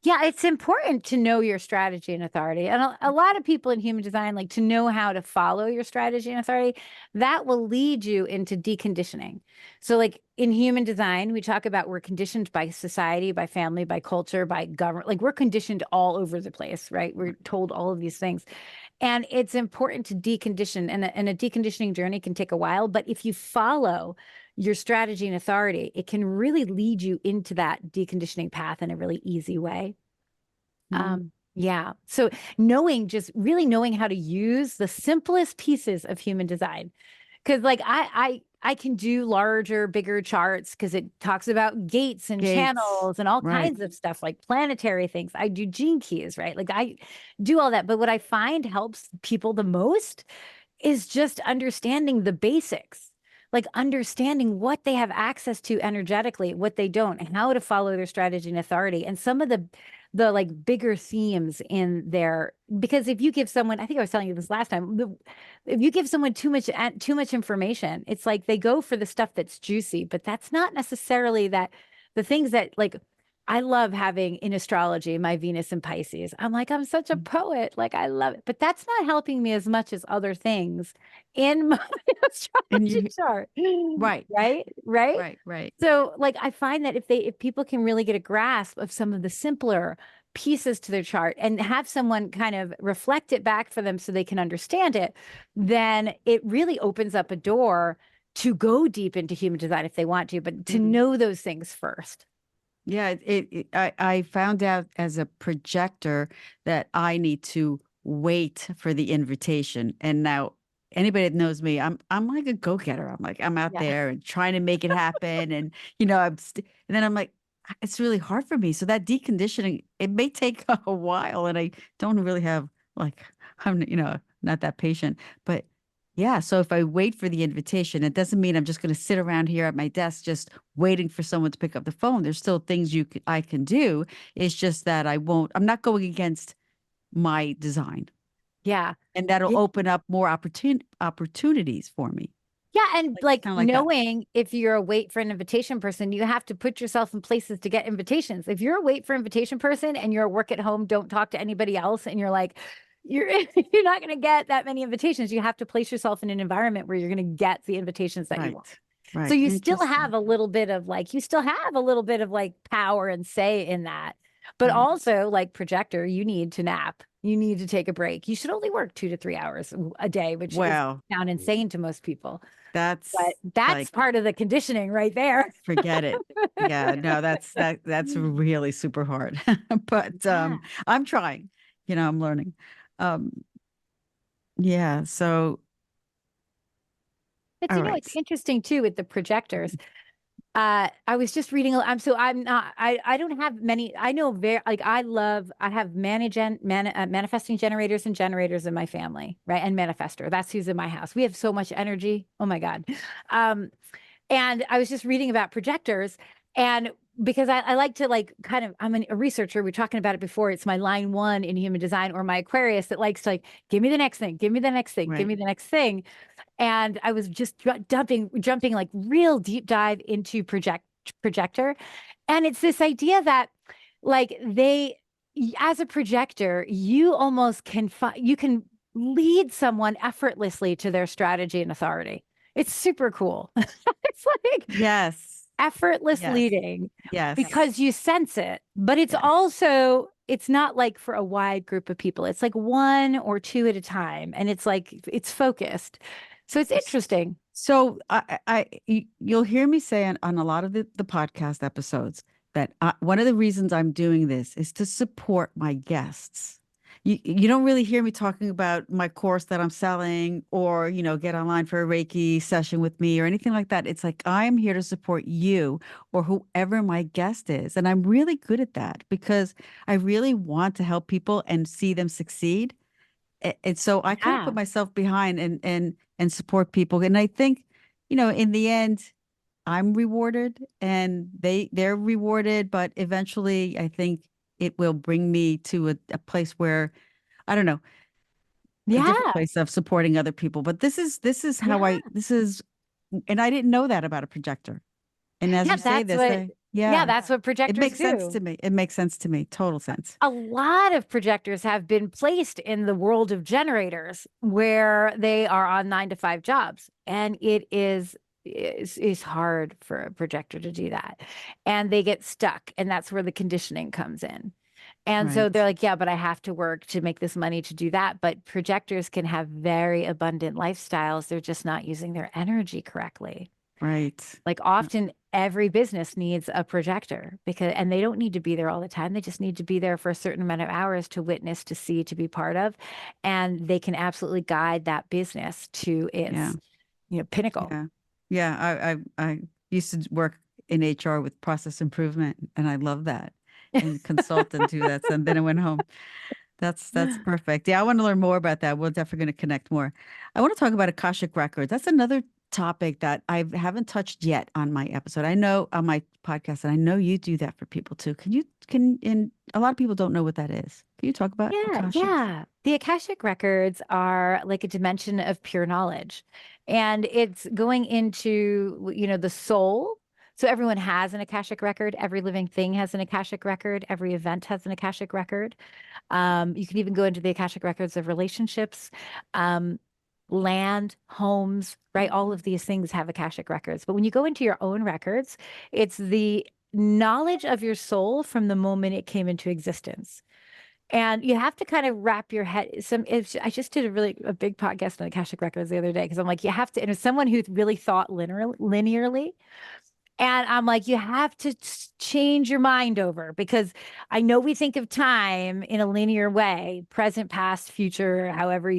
Yeah, it's important to know your strategy and authority. And a lot of people in human design like to know how to follow your strategy and authority. That will lead you into deconditioning. So, like in human design, we talk about we're conditioned by society, by family, by culture, by government. Like we're conditioned all over the place, right? We're told all of these things. And it's important to decondition. And a deconditioning journey can take a while. But if you follow your strategy and authority, it can really lead you into that deconditioning path in a really easy way. Mm. Yeah. So just really knowing how to use the simplest pieces of human design. Cause like I can do larger, bigger charts because it talks about gates and Gates. channels and all Right. kinds of stuff like planetary things. I do gene keys, right? Like I do all that. But what I find helps people the most is just understanding the basics, like understanding what they have access to energetically, what they don't, and how to follow their strategy and authority. And some of the like bigger themes in there, because if you give someone, I think I was telling you this last time, if you give someone too much information, it's like they go for the stuff that's juicy, but that's not necessarily that the things that like I love having in astrology my Venus and Pisces. I'm like, I'm such a poet. Like, I love it. But that's not helping me as much as other things in my And astrology you, chart. right, Right? Right? right, right. So, like, I find that if people can really get a grasp of some of the simpler pieces to their chart and have someone kind of reflect it back for them so they can understand it, then it really opens up a door to go deep into human design if they want to, but to Mm. know those things first. Yeah, I found out as a projector that I need to wait for the invitation. And now anybody that knows me, I'm like a go-getter. I'm like I'm out Yeah. there and trying to make it happen. And and then I'm like, it's really hard for me. So that deconditioning, it may take a while, and I don't really have like I'm not that patient. But yeah, so if I wait for the invitation, it doesn't mean I'm just going to sit around here at my desk just waiting for someone to pick up the phone. There's still things I can do. It's just that I'm not going against my design. Yeah. And that'll Yeah. open up more opportunities for me. Yeah. And Like like kind of like that. knowing if you're a wait for an invitation person, you have to put yourself in places to get invitations. If you're a wait for invitation person and you're a work at home, don't talk to anybody else, and you're like, you're you're not going to get that many invitations. You have to place yourself in an environment where you're going to get the invitations that you want. Right. So Right. you still Interesting. have a little bit of like, you still have a little bit of like power and say in that. But Right. also, like projector, you need to nap. You need to take a break. You should only work 2 to 3 hours a day, which is Well, sound insane to most people. But that's that's like part of the conditioning right there. forget it. Yeah, no, that's really super hard. But Yeah. I'm trying. I'm learning. Um yeah, so But all you know, it's right. interesting too with the projectors. I was just reading. I'm not. I don't have many. I know very like I have manifesting generators and generators in my family, right? And manifester. That's who's in my house. We have so much energy. Oh my god. Um, and I was just reading about projectors, and because I like to like kind of a researcher. We're talking about it before. It's my line one in human design, or my Aquarius that likes to like give me the next thing, give me the next thing, give Right. me the next thing. And I was just jumping like real deep dive into projector. And it's this idea that like as a projector, you almost can you can lead someone effortlessly to their strategy and authority. It's super cool. It's like Yes. effortless Yes. leading Yes. because you sense it, but it's Yes. also it's not like for a wide group of people. It's like one or two at a time, and it's like it's focused. So it's interesting. So you'll hear me say on a lot of the podcast episodes that one of the reasons I'm doing this is to support my guests. You don't really hear me talking about my course that I'm selling or, get online for a Reiki session with me or anything like that. It's like I'm here to support you or whoever my guest is. And I'm really good at that because I really want to help people and see them succeed. And so I kind of put Yeah. myself behind and support people. And I think, in the end, I'm rewarded and they're rewarded, but eventually I think it will bring me to a place where I don't know, a different Yeah. place of supporting other people. But this is how Yeah. this is, and I didn't know that about a projector. And as Yeah. you say this, Yeah, yeah, that's what it projectors makes sense do. to me. It makes sense to me. Total sense. A lot of projectors have been placed in the world of generators where they are on 9 to 5 jobs. And is hard for a projector to do that. And they get stuck. And that's where the conditioning comes in. And so they're Right. like, yeah, but I have to work to make this money to do that. But projectors can have very abundant lifestyles. They're just not using their energy correctly. Right. Like often every business needs a projector because, and they don't need to be there all the time. They just need to be there for a certain amount of hours to witness, to see, to be part of. And they can absolutely guide that business to Yeah. its, pinnacle. Yeah. Yeah. I used to work in HR with process improvement and I love that and consult and do that. So then I went home. That's perfect. Yeah, I want to learn more about that. We're definitely going to connect more. I want to talk about Akashic Records. That's another topic that I haven't touched yet on my episode. I know on my podcast, and I know you do that for people too. And a lot of people don't know what that is. Can you talk about Yeah, Akashics? yeah. The Akashic records are like a dimension of pure knowledge. And it's going into, the soul. So everyone has an Akashic record. Every living thing has an Akashic record. Every event has an Akashic record. You can even go into the Akashic records of relationships, um, land, homes, right? All of these things have Akashic records. But when you go into your own records, it's the knowledge of your soul from the moment it came into existence. And you have to kind of wrap your head. I just did a big podcast on Akashic Records the other day because I'm like, you have to, and as someone who really thought linearly, and I'm like, you have to change your mind over because I know we think of time in a linear way, present, past, future, however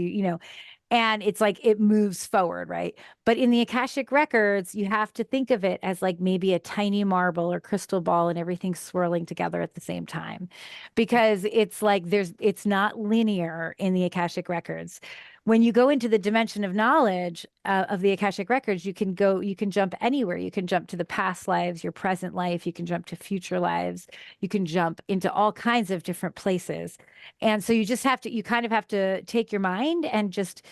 and it's like it moves forward, right? But in the Akashic records, you have to think of it as like maybe a tiny marble or crystal ball and everything swirling together at the same time. Because it's like it's not linear in the Akashic records. When you go into the dimension of knowledge of the Akashic records, you can jump anywhere. You can jump to the past lives, your present life, you can jump to future lives, you can jump into all kinds of different places. And so you kind of have to take your mind and just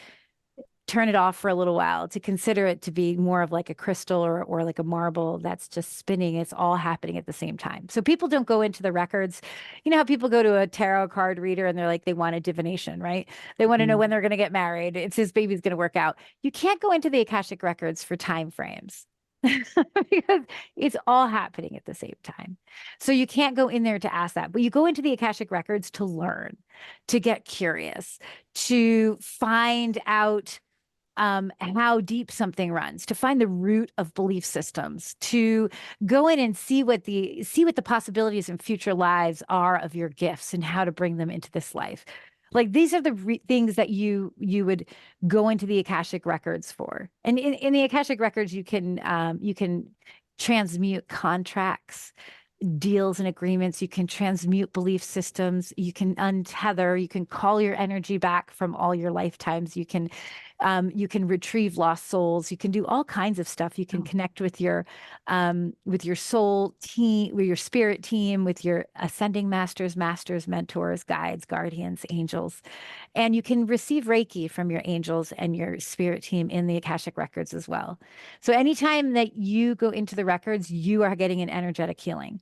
turn it off for a little while to consider it to be more of like a crystal or like a marble that's just spinning. It's all happening at the same time. So people don't go into the records. You know how people go to a tarot card reader and they're like, they want a divination, right? They want to know Mm. when they're going to get married. It's his baby's going to work out. You can't go into the Akashic records for time frames. Because it's all happening at the same time. So you can't go in there to ask that, but you go into the Akashic records to learn, to get curious, to find out how deep something runs, to find the root of belief systems, to go in and see what the possibilities in future lives are of your gifts and how to bring them into this life. Like these are the things that you would go into the Akashic records for. And in the Akashic records, you can transmute contracts, deals and agreements. You can transmute belief systems. You can untether. You can call your energy back from all your lifetimes. You can retrieve lost souls. You can do all kinds of stuff. You can Oh, connect with your soul team, with your spirit team, with your ascending masters, mentors, guides, guardians, angels, and you can receive Reiki from your angels and your spirit team in the Akashic records as well. So anytime that you go into the records, you are getting an energetic healing.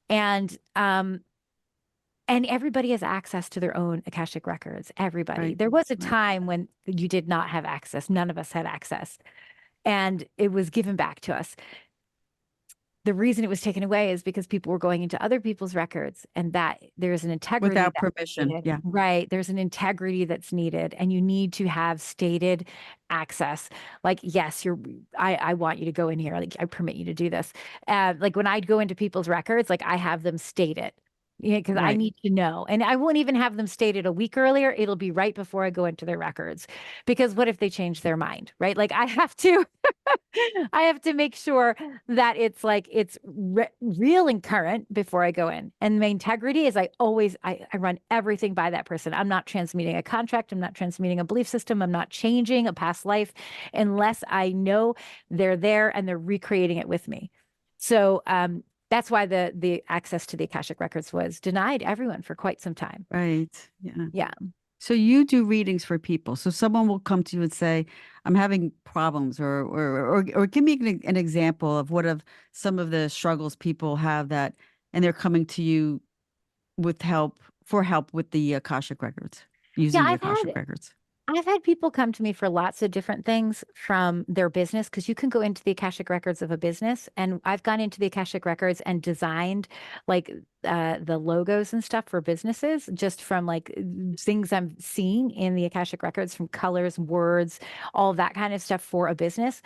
And and everybody has access to their own Akashic records. Everybody. right, There was a right. time when you did not have access. None of us had access. And it was given back to us. The reason it was taken away is because people were going into other people's records, and that there's an integrity Without that's permission. needed. Yeah, Right. There's an integrity that's needed, and you need to have stated access. Like, yes, I want you to go in here. Like, I permit you to do this. Like when I go into people's records, like I have them state it. Yeah, because I right. need to know. And I won't even have them stated a week earlier. It'll be right before I go into their records. Because what if they change their mind, right? Like I have to I have to make sure that it's like it's real and current before I go in. And my integrity is I run everything by that person. I'm not transmuting a contract. I'm not transmuting a belief system. I'm not changing a past life unless I know they're there and they're recreating it with me. So that's why the access to the Akashic records was denied everyone for quite some time. Right. Yeah. Yeah. So you do readings for people. So someone will come to you and say, "I'm having problems," or give me an example of what of some of the struggles people have that, and they're coming to you with help with the Akashic records, Yeah, using the Akashic records. I've had people come to me for lots of different things from their business, because you can go into the Akashic records of a business. And I've gone into the Akashic records and designed like the logos and stuff for businesses just from like things I'm seeing in the Akashic records, from colors, words, all of that kind of stuff for a business,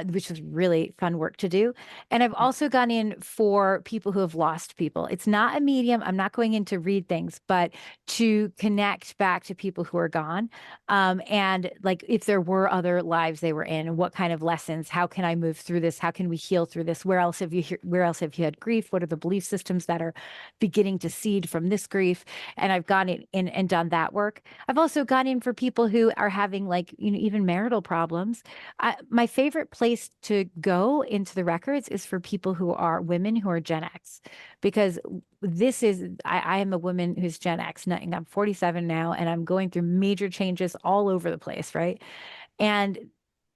which is really fun work to do. And I've also gone in for people who have lost people. It's not a medium. I'm not going in to read things, but to connect back to people who are gone, and like if there were other lives they were in, what kind of lessons, how can I move through this? How can we heal through this? Where else have you had grief? What are the belief systems that are beginning to seed from this grief? And I've gone in and done that work. I've also gone in for people who are having like, even marital problems. My favorite place to go into the records is for people who are women who are Gen X, because I am a woman who's Gen X. I'm 47 now, and I'm going through major changes all over the place, right? And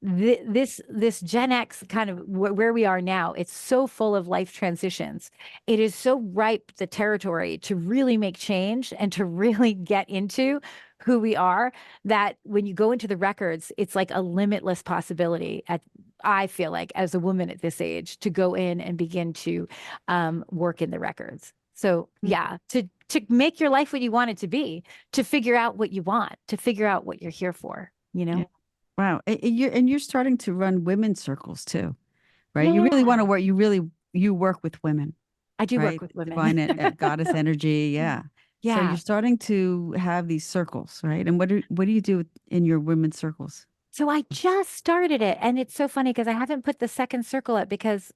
this Gen X kind of where we are now, it's so full of life transitions. It is so ripe the territory to really make change and to really get into who we are, that when you go into the records, it's like a limitless possibility I feel like, as a woman at this age, to go in and begin to work in the records. So Mm. yeah, to make your life what you want it to be, to figure out what you want, to figure out what you're here for, you Yeah. know? Wow. And you're starting to run women's circles too, right? You really want Yeah, to work. You work with women, I do work right? with women. Divine goddess energy. Yeah. So you're Yeah. starting to have these circles, right? And what do you do in your women's circles? So I just started it, and it's so funny because I haven't put the second circle up because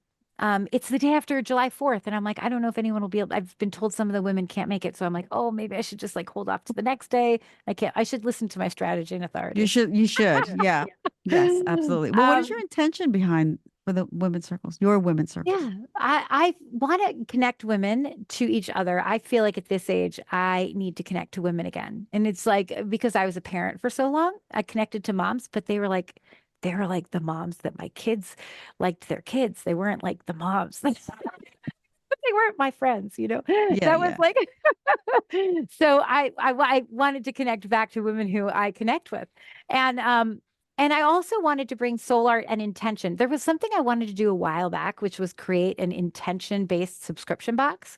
it's the day after July 4th, and I'm like, I don't know if anyone will be able. I've been told some of the women can't make it, so I'm like, oh, maybe I should just like hold off to the next day. I should listen to my strategy and You authority. should. You should. Yeah. Yes. Absolutely. Well, what is your Um, intention behind for the women's circles? Your women's circles. Yeah, I want to connect women to each other. I feel like at this age, I need to connect to women again. And it's like because I was a parent for so long, I connected to moms, but they were like the moms that my kids liked their kids. They weren't like the moms. They weren't my friends, you know. Yeah. That was Yeah. like so I wanted to connect back to women who I connect with. And I also wanted to bring soul art and intention. There was something I wanted to do a while back, which was create an intention-based subscription box.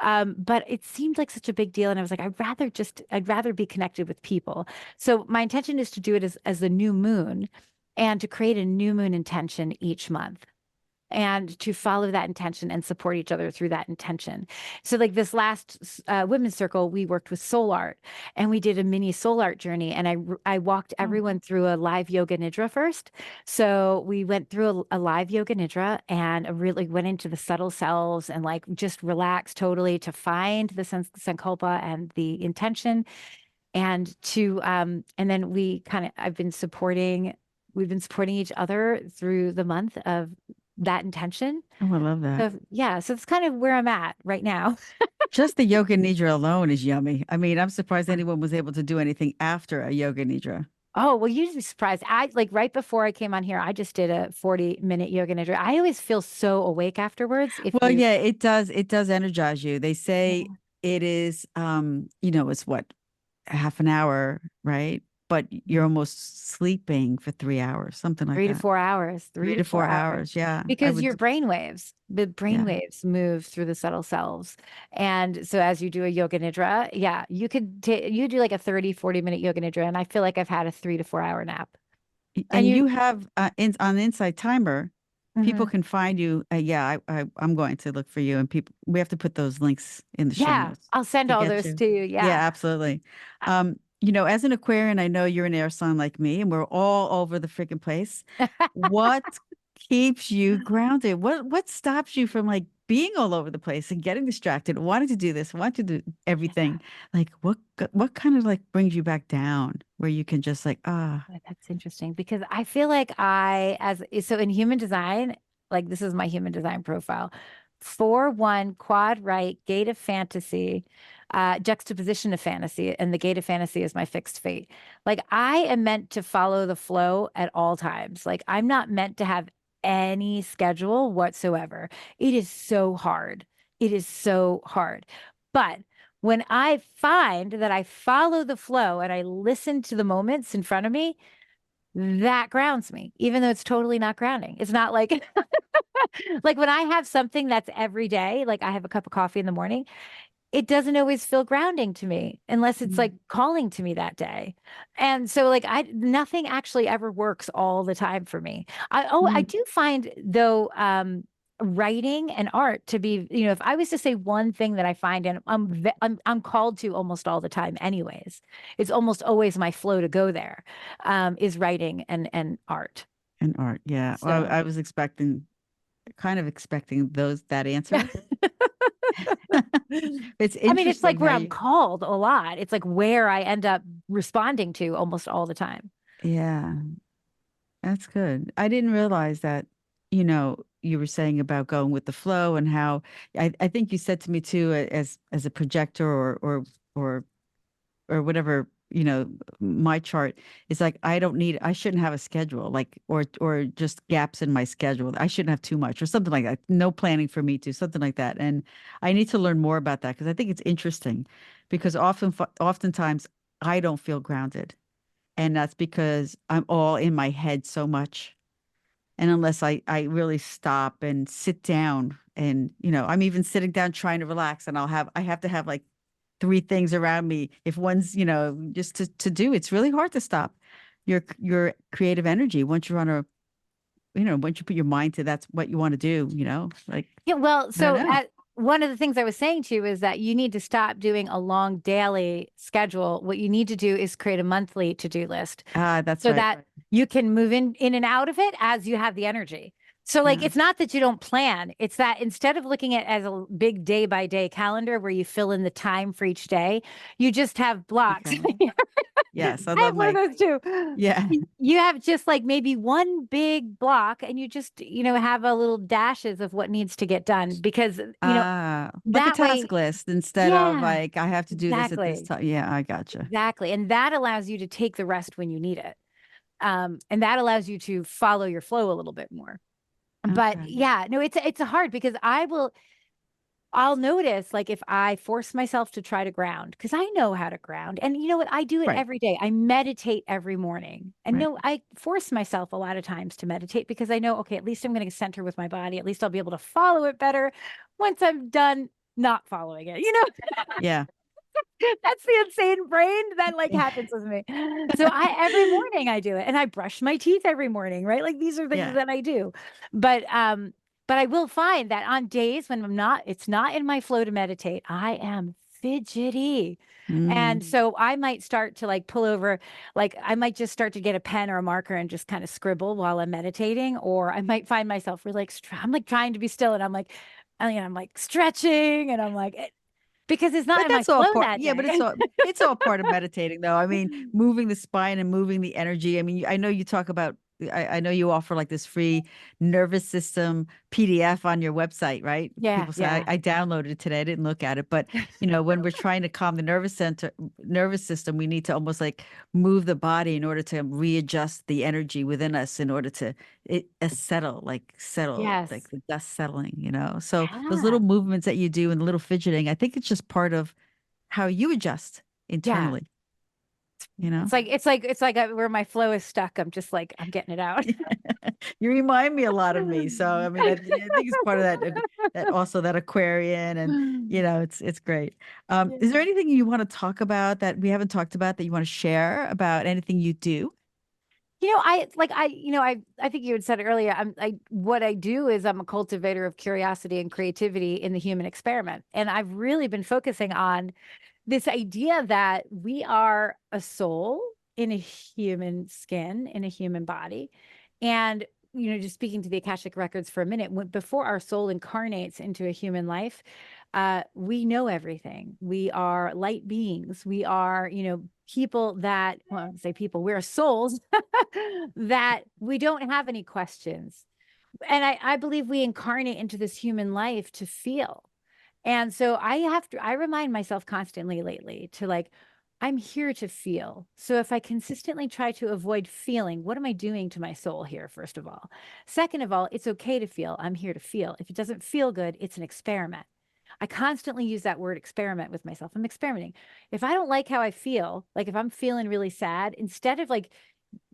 But it seemed like such a big deal. And I was like, I'd rather be connected with people. So my intention is to do it as the new moon and to create a new moon intention each month. and to follow that intention and support each other through that intention. So like this last women's circle, we worked with soul art and we did a mini soul art journey. And I walked Oh, everyone through a live yoga nidra first. So we went through a live yoga nidra and really went into the subtle selves and like just relaxed totally to find the sankalpa and the intention and to and then we've been supporting each other through the month of that intention. oh, I love that. So yeah, so it's kind of where I'm at right now. Just the yoga nidra alone is yummy. I mean, I'm surprised anyone was able to do anything after a yoga nidra. Oh, well, you'd be surprised. I like right before I came on here, I just did a 40-minute yoga nidra. I always feel so awake afterwards. If Well, you, yeah, it does energize you. They say yeah, it is it's what, half an hour, right? But you're yeah. almost sleeping for 3 hours, something like Three to that. 4 hours, Three three to to four four hours, hours. Yeah. I because would, your the brain yeah. waves move through the subtle selves. And so as you do a yoga nidra, yeah, you do like a 30-40 minute yoga nidra. And I feel like I've had a 3 to 4 hour nap. And And you, you have on Inside Timer, people mhm. can find you. Yeah, I'm going to look for you, and people we have to put those links in the show Yeah, notes I'll send to all get those you. to you. Yeah, Yeah. absolutely. As an Aquarian, I know you're an air sign like me, and we're all over the freaking place. What keeps you grounded? What stops you from like being all over the place and getting distracted, wanting to do this, wanting to do everything? Like what kind of like brings you back down where you can just like That's interesting because I feel like so in human design, like this is my human design profile. 4-1 quad right, gate of fantasy, juxtaposition of fantasy, and the gate of fantasy is my fixed fate. Like I am meant to follow the flow at all times. Like I'm not meant to have any schedule whatsoever. It is so hard. It is so hard. But when I find that I follow the flow and I listen to the moments in front of me, that grounds me, even though it's totally not grounding. It's not like like when I have something that's every day, like I have a cup of coffee in the morning, it doesn't always feel grounding to me unless it's like calling to me that day. And so like nothing actually ever works all the time for me. I mm, do find though writing and art to be, if I was to say one thing that I find and I'm called to almost all the time anyways. It's almost always my flow to go there. Is writing and art. and art? Yeah. Well, So I was kind of expecting that answer. It's I mean, it's like interesting where how I'm you, called a lot. It's like where I end up responding to almost all the time. yeah, that's good. I didn't realize that, you were saying about going with the flow and how I think you said to me too, as a projector or or whatever, my chart is like I shouldn't have a schedule, like or just gaps in my schedule. I shouldn't have too much or something like that. No planning for me to, something like that. And I need to learn more about that because I think it's interesting because oftentimes I don't feel grounded. And that's because I'm all in my head so much. And unless I really stop and sit down and, I'm even sitting down trying to relax and I have to have like three things around me. If one's, just to do, it's really hard to stop your creative energy once you're on once you put your mind to that's what you want to do, like, Yeah, well, I don't so know. one of the things I was saying to you is that you need to stop doing a long daily schedule. What you need to do is create a monthly to-do list Ah, that's so right. that you can move in and out of it as you have the energy. So like Yeah. it's not that you don't plan, it's that instead of looking at it as a big day by day calendar where you fill in the time for each day, you just have blocks. Okay. Yes, I I have love one of my, those too. yeah. You have just like maybe one big block and you just, have a little dashes of what needs to get done because, Like a that task way, list instead of yeah, like I have to do this at this exactly. time. Yeah, I gotcha. Exactly. And that allows you to take the rest when you need it. And that allows you to follow your flow a little bit more. But Okay. yeah, no, it's a hard because I'll notice like if I force myself to try to ground, because I know how to ground. And you know what? I do it Right. every day. I meditate every morning. And Right. no, I force myself a lot of times to meditate because I know, okay, at least I'm going to center with my body. At least I'll be able to follow it better once I'm done not following it. Yeah. That's the insane brain that like happens with me. So I every morning I do it and I brush my teeth every morning, right? Like these are things Yeah. that I do. But But I will find that on days when it's not in my flow to meditate, I am fidgety. And Mm. so I might start to like pull over, like I might just start to get a pen or a marker and just kind of scribble while I'm meditating, or I might find myself really like, I'm like trying to be still and I'm like, I'm like stretching and I'm like, because it's not But in my that's all flow part. that Yeah, but day. it's all part of meditating, though. I mean, moving the spine and moving the energy. I mean, I know you talk about. I know you offer like this free nervous system PDF on your website, right? Yeah, People say yeah. I downloaded it today. I didn't look at it, but when we're trying to calm the nervous system, we need to almost like move the body in order to readjust the energy within us in order to settle, Yes. like the dust settling. So those little Yeah. movements that you do and the little fidgeting, I think it's just part of how you adjust Yeah. internally, you know? Where my flow is stuck. I'm just like, I'm getting it out. You remind me a lot of me. So, I mean, I think it's part of that also that Aquarian and, it's great. Is there Yeah. anything you want to talk about that we haven't talked about that you want to share about anything you do? I think you had said it earlier. What I do is I'm a cultivator of curiosity and creativity in the human experiment. And I've really been focusing on this idea that we are a soul in a human skin, in a human body. And, just speaking to the Akashic records for a minute, before our soul incarnates into a human life, we know everything. We are light beings. We are, people that, well, I don't say people, we're souls that we don't have any questions. And I believe we incarnate into this human life to feel. And so I remind myself constantly lately to like, I'm here to feel. So if I consistently try to avoid feeling, what am I doing to my soul here, first of all? Second of all, it's okay to feel. I'm here to feel. If it doesn't feel good, it's an experiment. I constantly use that word experiment with myself. I'm experimenting. If I don't like how I feel, like if I'm feeling really sad, instead of like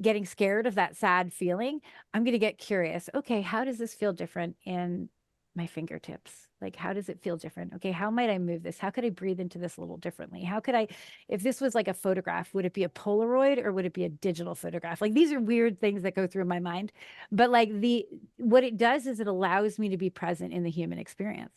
getting scared of that sad feeling, I'm going to get curious. Okay, how does this feel different in my fingertips? Like, how does it feel different? Okay, how might I move this? How could I breathe into this a little differently? How could I, if this was like a photograph, would it be a Polaroid or would it be a digital photograph? Like, these are weird things that go through my mind. But like, what it does is it allows me to be present in the human experience.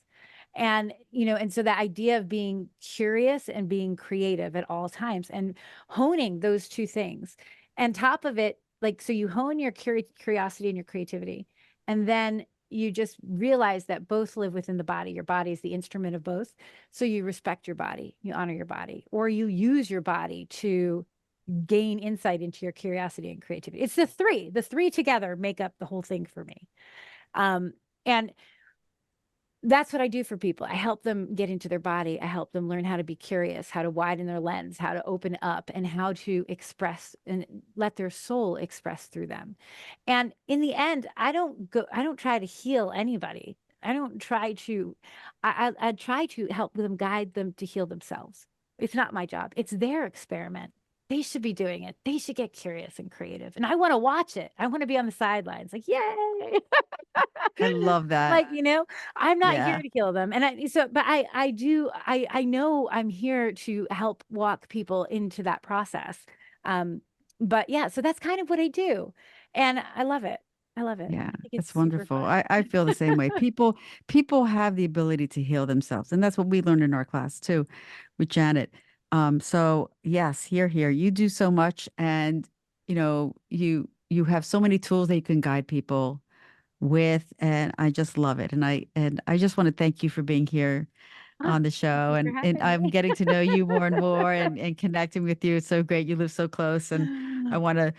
And, and so the idea of being curious and being creative at all times and honing those two things. And top of it, like, so you hone your curiosity and your creativity. And then you just realize that both live within the body. Your body is the instrument of both. So you respect your body, you honor your body, or you use your body to gain insight into your curiosity and creativity. It's the three together make up the whole thing for me. And that's what I do for people. I help them get into their body. I help them learn how to be curious, how to widen their lens, how to open up, and how to express and let their soul express through them. And in the end, I don't try to heal anybody. I don't try to, I try to help them, guide them to heal themselves. It's not my job. It's their experiment. They should be doing it. They should get curious and creative. And I want to watch it. I want to be on the sidelines, like, yay. I love that. Like, I'm not here Yeah. to kill them. And but I know I'm here to help walk people into that process. But yeah, so that's kind of what I do. And I love it. I love it. Yeah, I think it's that's super wonderful. fun. I feel the same way. People have the ability to heal themselves, and that's what we learned in our class too, with Janet. So yes, here. You do so much, and you have so many tools that you can guide people with, and I just love it. And I just want to thank you for being here Ah, on the thank show, you for and having I'm me. getting to know you more and more and connecting with you. It's so great. You live so close, and I want to,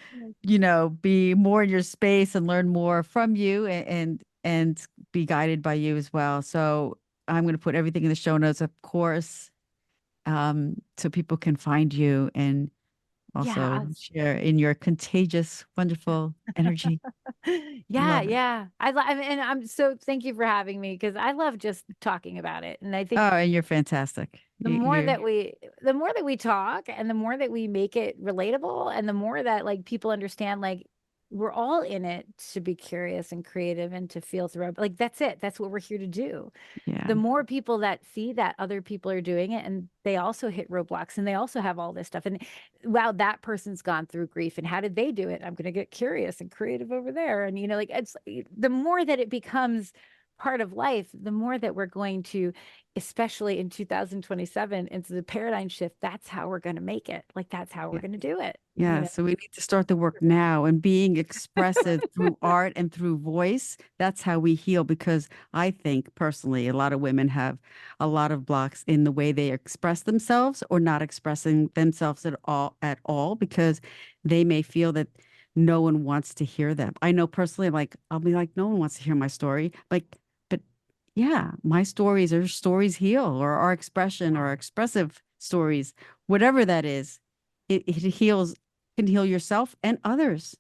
be more in your space and learn more from you and be guided by you as well. So I'm going to put everything in the show notes, of course, so people can find you and Yeah. also share in your contagious, wonderful energy. Yeah, Love it. yeah. And I'm so thank you for having me because I love just talking about it. And I Oh, think and you're fantastic. the more that we talk and the more that we make it relatable and the more that like people understand like we're all in it to be curious and creative and to feel through like that's it, that's what we're here to do. Yeah. The more people that see that other people are doing it and they also hit roadblocks and they also have all this stuff and wow, that person's gone through grief and how did they do it? I'm going to get curious and creative over there. And like it's the more that it becomes part of life, the more that we're going to, especially in 2027, into the paradigm shift, that's how we're going to make it. Like that's how we're Yeah. going to do it, you Yeah, know? so we need to start the work now and being expressive through art and through voice. That's how we heal because I think personally a lot of women have a lot of blocks in the way they express themselves or not expressing themselves at all because they may feel that no one wants to hear them. I know personally, like I'll be like, no one wants to hear my story. Like, but yeah, my stories or stories heal or our expression or our expressive stories, whatever that is, it heals can heal yourself and others,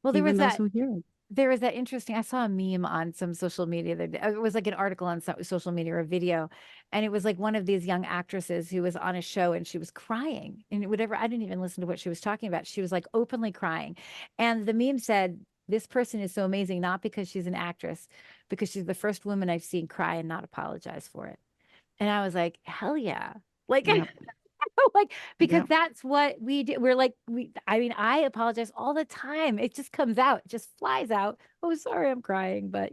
Well, even those who hear it. there was that interesting, I saw a meme on some social media it was like an article on social media or a video, and it was like one of these young actresses who was on a show and she was crying and whatever. I didn't even listen to what she was talking about. She was like openly crying. And the meme said, this person is so amazing, not because she's an actress, because she's the first woman I've seen cry and not apologize for it. And I was like, hell yeah. Like, Yep. like because Yep. that's what we do. We're like I mean, I apologize all the time. It just comes out, it just flies out. Oh, sorry, I'm crying, but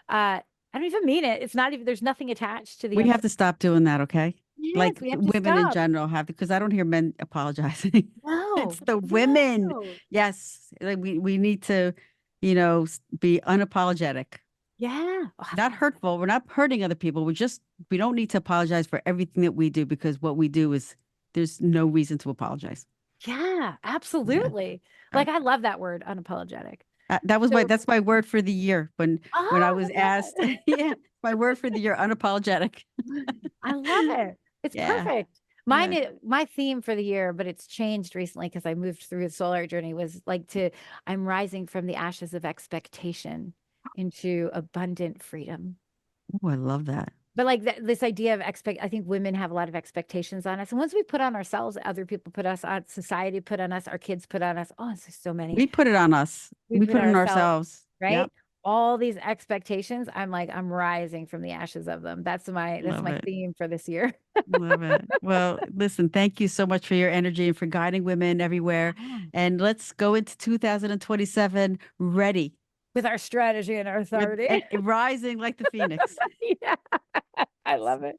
I don't even mean it. It's not even, there's nothing attached to the We have unsaid. to stop doing that, okay? Yes, Like we have to women in stop. general have because I don't hear men apologizing. It's No, the women. no. Yes. Like we need to, be unapologetic. Yeah. Oh, I Not love that. hurtful. We're not hurting other people. We don't need to apologize for everything that we do because what we do is there's no reason to apologize. Yeah, Yeah. absolutely. Uh, Like I love that word, unapologetic. that was So, that's my word for the year when I was oh, asked. I Yeah, my word for the year, unapologetic. love it. I love it. It's Yeah. perfect. Yeah. My theme for the year, but it's changed recently because I moved through the solar journey, was like I'm rising from the ashes of expectation into abundant freedom. Oh, I love that. But like this idea of I think women have a lot of expectations on us. And once we put on ourselves, other people put us on, society put on us, our kids put on us. Oh, it's just so many. We put it on us. We We put put on it on ourselves, ourselves. right? Yep. All these expectations. I'm like, I'm rising from the ashes of them. That's Love my it. theme for this year. Love it. Well, listen, thank you so much for your energy and for guiding women everywhere. Yeah. And let's go into 2027 ready With our strategy and our with authority. and rising like the phoenix. Yeah, I love it.